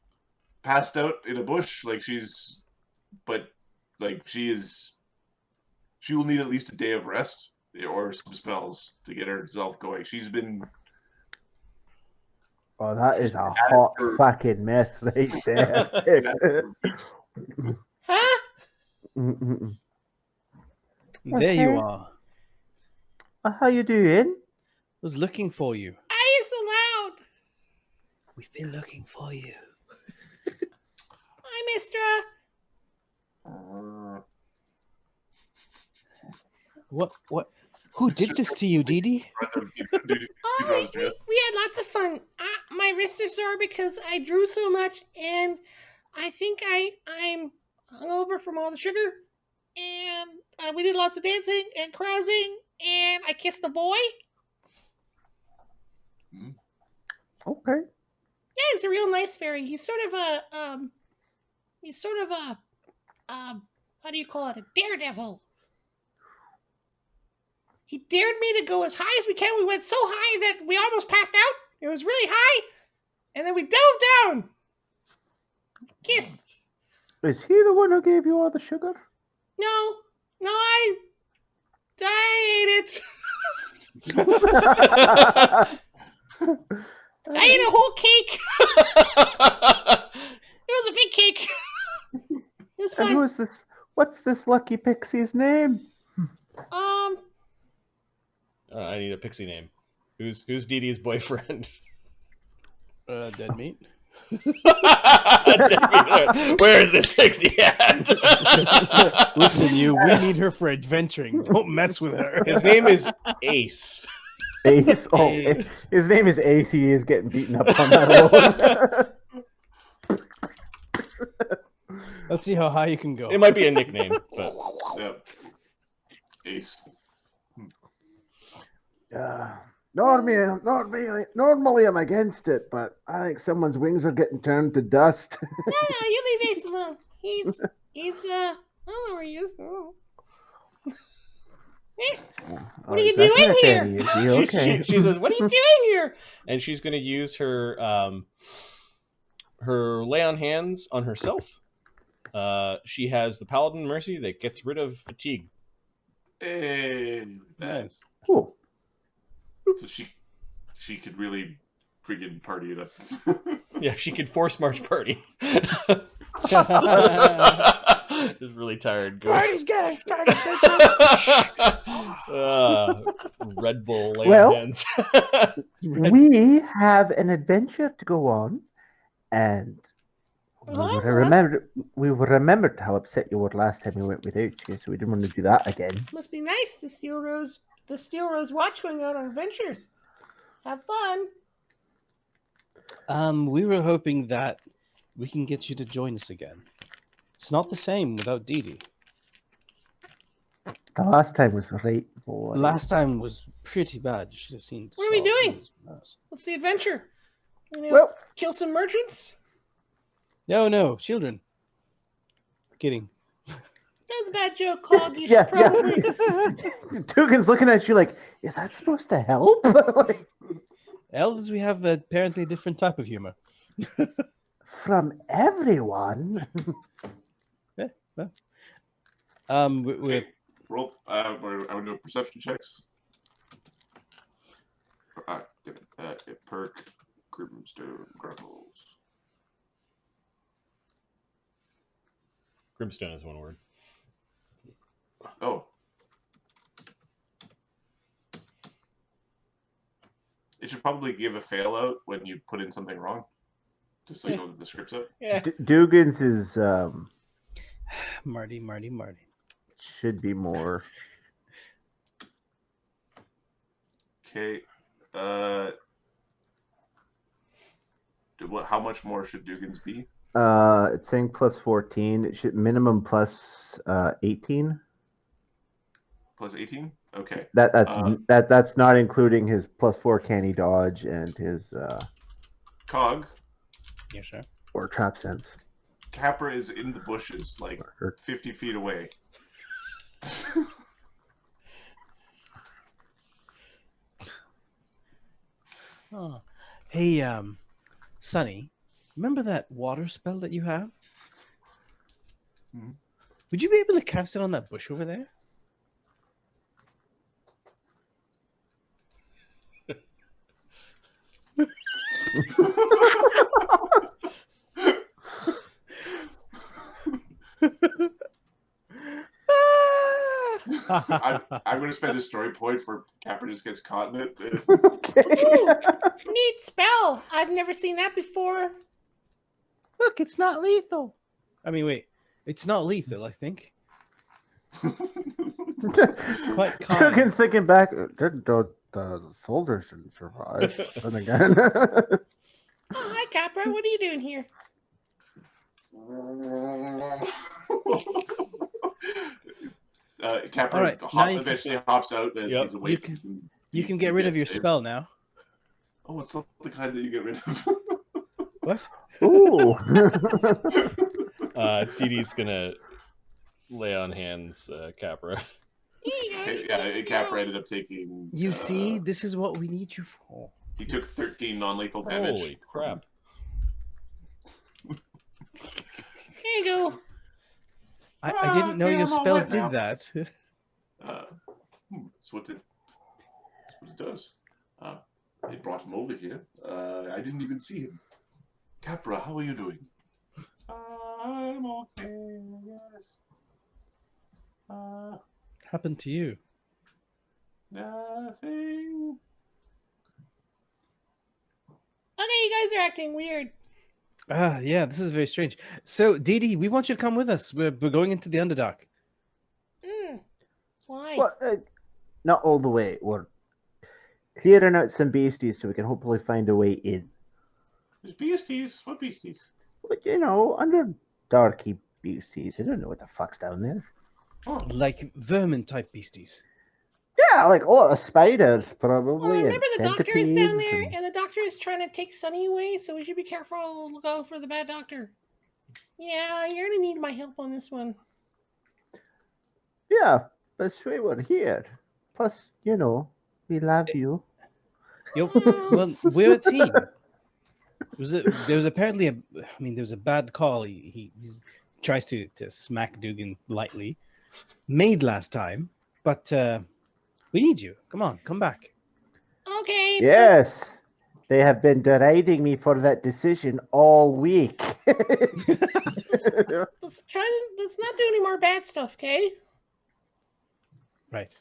passed out in a bush. She will need at least a day of rest or some spells to get herself going. She's been. Oh, that is a hot fucking mess right there. Huh? There you are. How you doing? Was looking for you. I is allowed. We've been looking for you. Hi, Mistra. What? Who did this to you, Dee Dee? Oh, we had lots of fun. My wrists are sore because I drew so much, and I think I'm hungover from all the sugar. And we did lots of dancing and carousing, and I kissed the boy. Okay. Yeah, he's a real nice fairy. He's sort of a how do you call it? A daredevil. He dared me to go as high as we can. We went so high that we almost passed out. It was really high. And then we dove down. Kissed. Is he the one who gave you all the sugar? No, I ate it. I ate a whole cake. It was a big cake. It was fun. And who is this? What's this lucky pixie's name? I need a pixie name. Who's Dee Dee's boyfriend? Dead meat. Where is this pixie at? Listen, we need her for adventuring. Don't mess with her. His name is Ace. Ace? Oh, Ace. his name is Ace. He is getting beaten up on that one. Let's see how high you can go. It might be a nickname, but Yep. Ace. Normally I'm against it, but I think someone's wings are getting turned to dust. No, you leave Ace alone. He's I don't know where he is. Oh. What are you doing here? Okay. she says, "What are you doing here?" And she's going to use her lay on hands on herself. She has the Paladin Mercy that gets rid of fatigue. Hey, Nice. Cool. So she could really friggin' party it up. Yeah, she could force march party. Just really tired. Party's getting started. Red Bull lay Well, on hands. We have an adventure to go on, and we remembered how upset you were last time we went without you, so we didn't want to do that again. Must be nice, the Steelrose Watch going out on adventures. Have fun. We were hoping that we can get you to join us again. It's not the same without Dee Dee. The last time was right, boy. Last time was pretty bad. You should have seen. What are we doing? Mess. What's the adventure? Well, Kill some merchants? No, children. Kidding. That's a bad joke, Cog. You should probably... Duggan's looking at you like, is that supposed to help? Elves, we have apparently a different type of humor. From everyone. Yeah, well. We're Okay, roll. I'm gonna do perception checks. Perk Grimstone Chronicles. Grimstone is one word. Oh. It should probably give a fail out when you put in something wrong, just so you know that the script's out. Yeah. Duggan's is Marty. should be more. Okay. How much more should Duggan's be? It's saying plus 14. It should minimum plus 18. Plus 18? Okay. That's not including his plus 4 canny dodge and his Cog. Yeah, sure. or trap sense. Capra is in the bushes, like Or 50 feet away. Oh. Hey, Sonny, remember that water spell that you have? Hmm. Would you be able to cast it on that bush over there? I'm going to spend a story point for Capra just gets caught in it. Ooh, neat spell. I've never seen that before. Look, it's not lethal. I mean, wait, it's not lethal, I think. It's quite kind. Duggan's thinking back. The soldier shouldn't survive. And again. Oh, hi, Capra. What are you doing here? Capra All right, eventually hops out as he's awake. You can get rid of your spell now. Oh, it's not the kind that you get rid of. What? Ooh. Dee Dee's gonna lay on hands, Capra. Yeah, Capra ended up taking. You see, this is what we need you for. He took 13 non-lethal damage. Holy crap! There you go. I didn't know your I'm all spell wet did now. that. That's what it does. They brought him over here. I didn't even see him. Capra, how are you doing? I'm okay, yes. Happened to you? Nothing. Okay, you guys are acting weird. Yeah, this is very strange. So, Dee Dee, we want you to come with us. We're going into the Underdark. Why? Well, not all the way. We're clearing out some beasties so we can hopefully find a way in. There's beasties. What beasties? But Underdarky beasties. I don't know what the fuck's down there. Oh, Like vermin type beasties. Yeah, like a lot of spiders, Well, probably. remember and the doctor is down centipedes there, and- and the doctor is trying to take Sunny away, so we should be careful. Look out for the bad doctor. Yeah, you're gonna need my help on this one. Yeah, that's why we're here. Plus, we love you. Well, we're a team. There was apparently there was a bad call. He tries to smack Duggan lightly. Made last time, but we need you. Come on, come back. Okay. Yes, they have been deriding me for that decision all week. Let's not do any more bad stuff, okay? Right.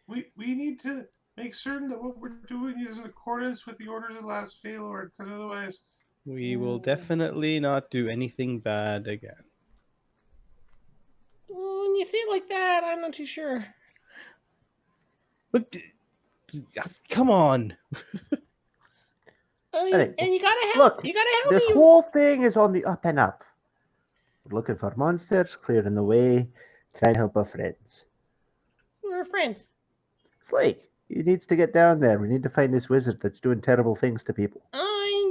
We need to make certain that what we're doing is in accordance with the orders of the last Phalor, because otherwise. We will definitely not do anything bad again. Well, when you see it like that, I'm not too sure. But come on. Hey, And you gotta help. look, You gotta help this me. whole thing is on the up and up. We're looking for monsters, clearing the way, trying to help our friends. We're friends. Slake, he needs to get down there. We need to find this wizard that's doing terrible things to people.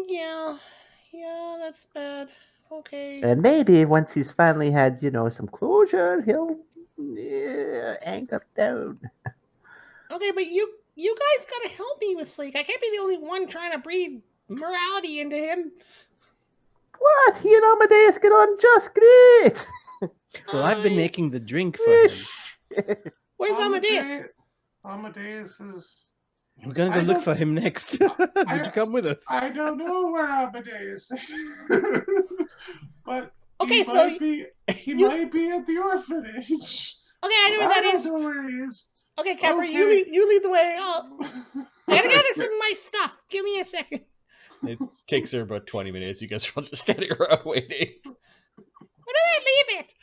Yeah, that's bad. Okay. And maybe once he's finally had, some closure, he'll anger down. Okay, but you guys gotta help me with Sleek. I can't be the only one trying to breathe morality into him. What? He and Amadeus get on just great. Well, I've been making the drink for him. Where's Amadeus? Amadeus is We're gonna go look for him next. Would you come with us? I don't know where Amadeus is. But Okay, he so might be you- might be at the orphanage. Okay, I know where that is. I don't know where he is. Okay, Capper, Okay. you lead the way. I gotta gather some of my stuff. Give me a second. It takes her about 20 minutes. You guys are all just standing around waiting. Where do I leave it?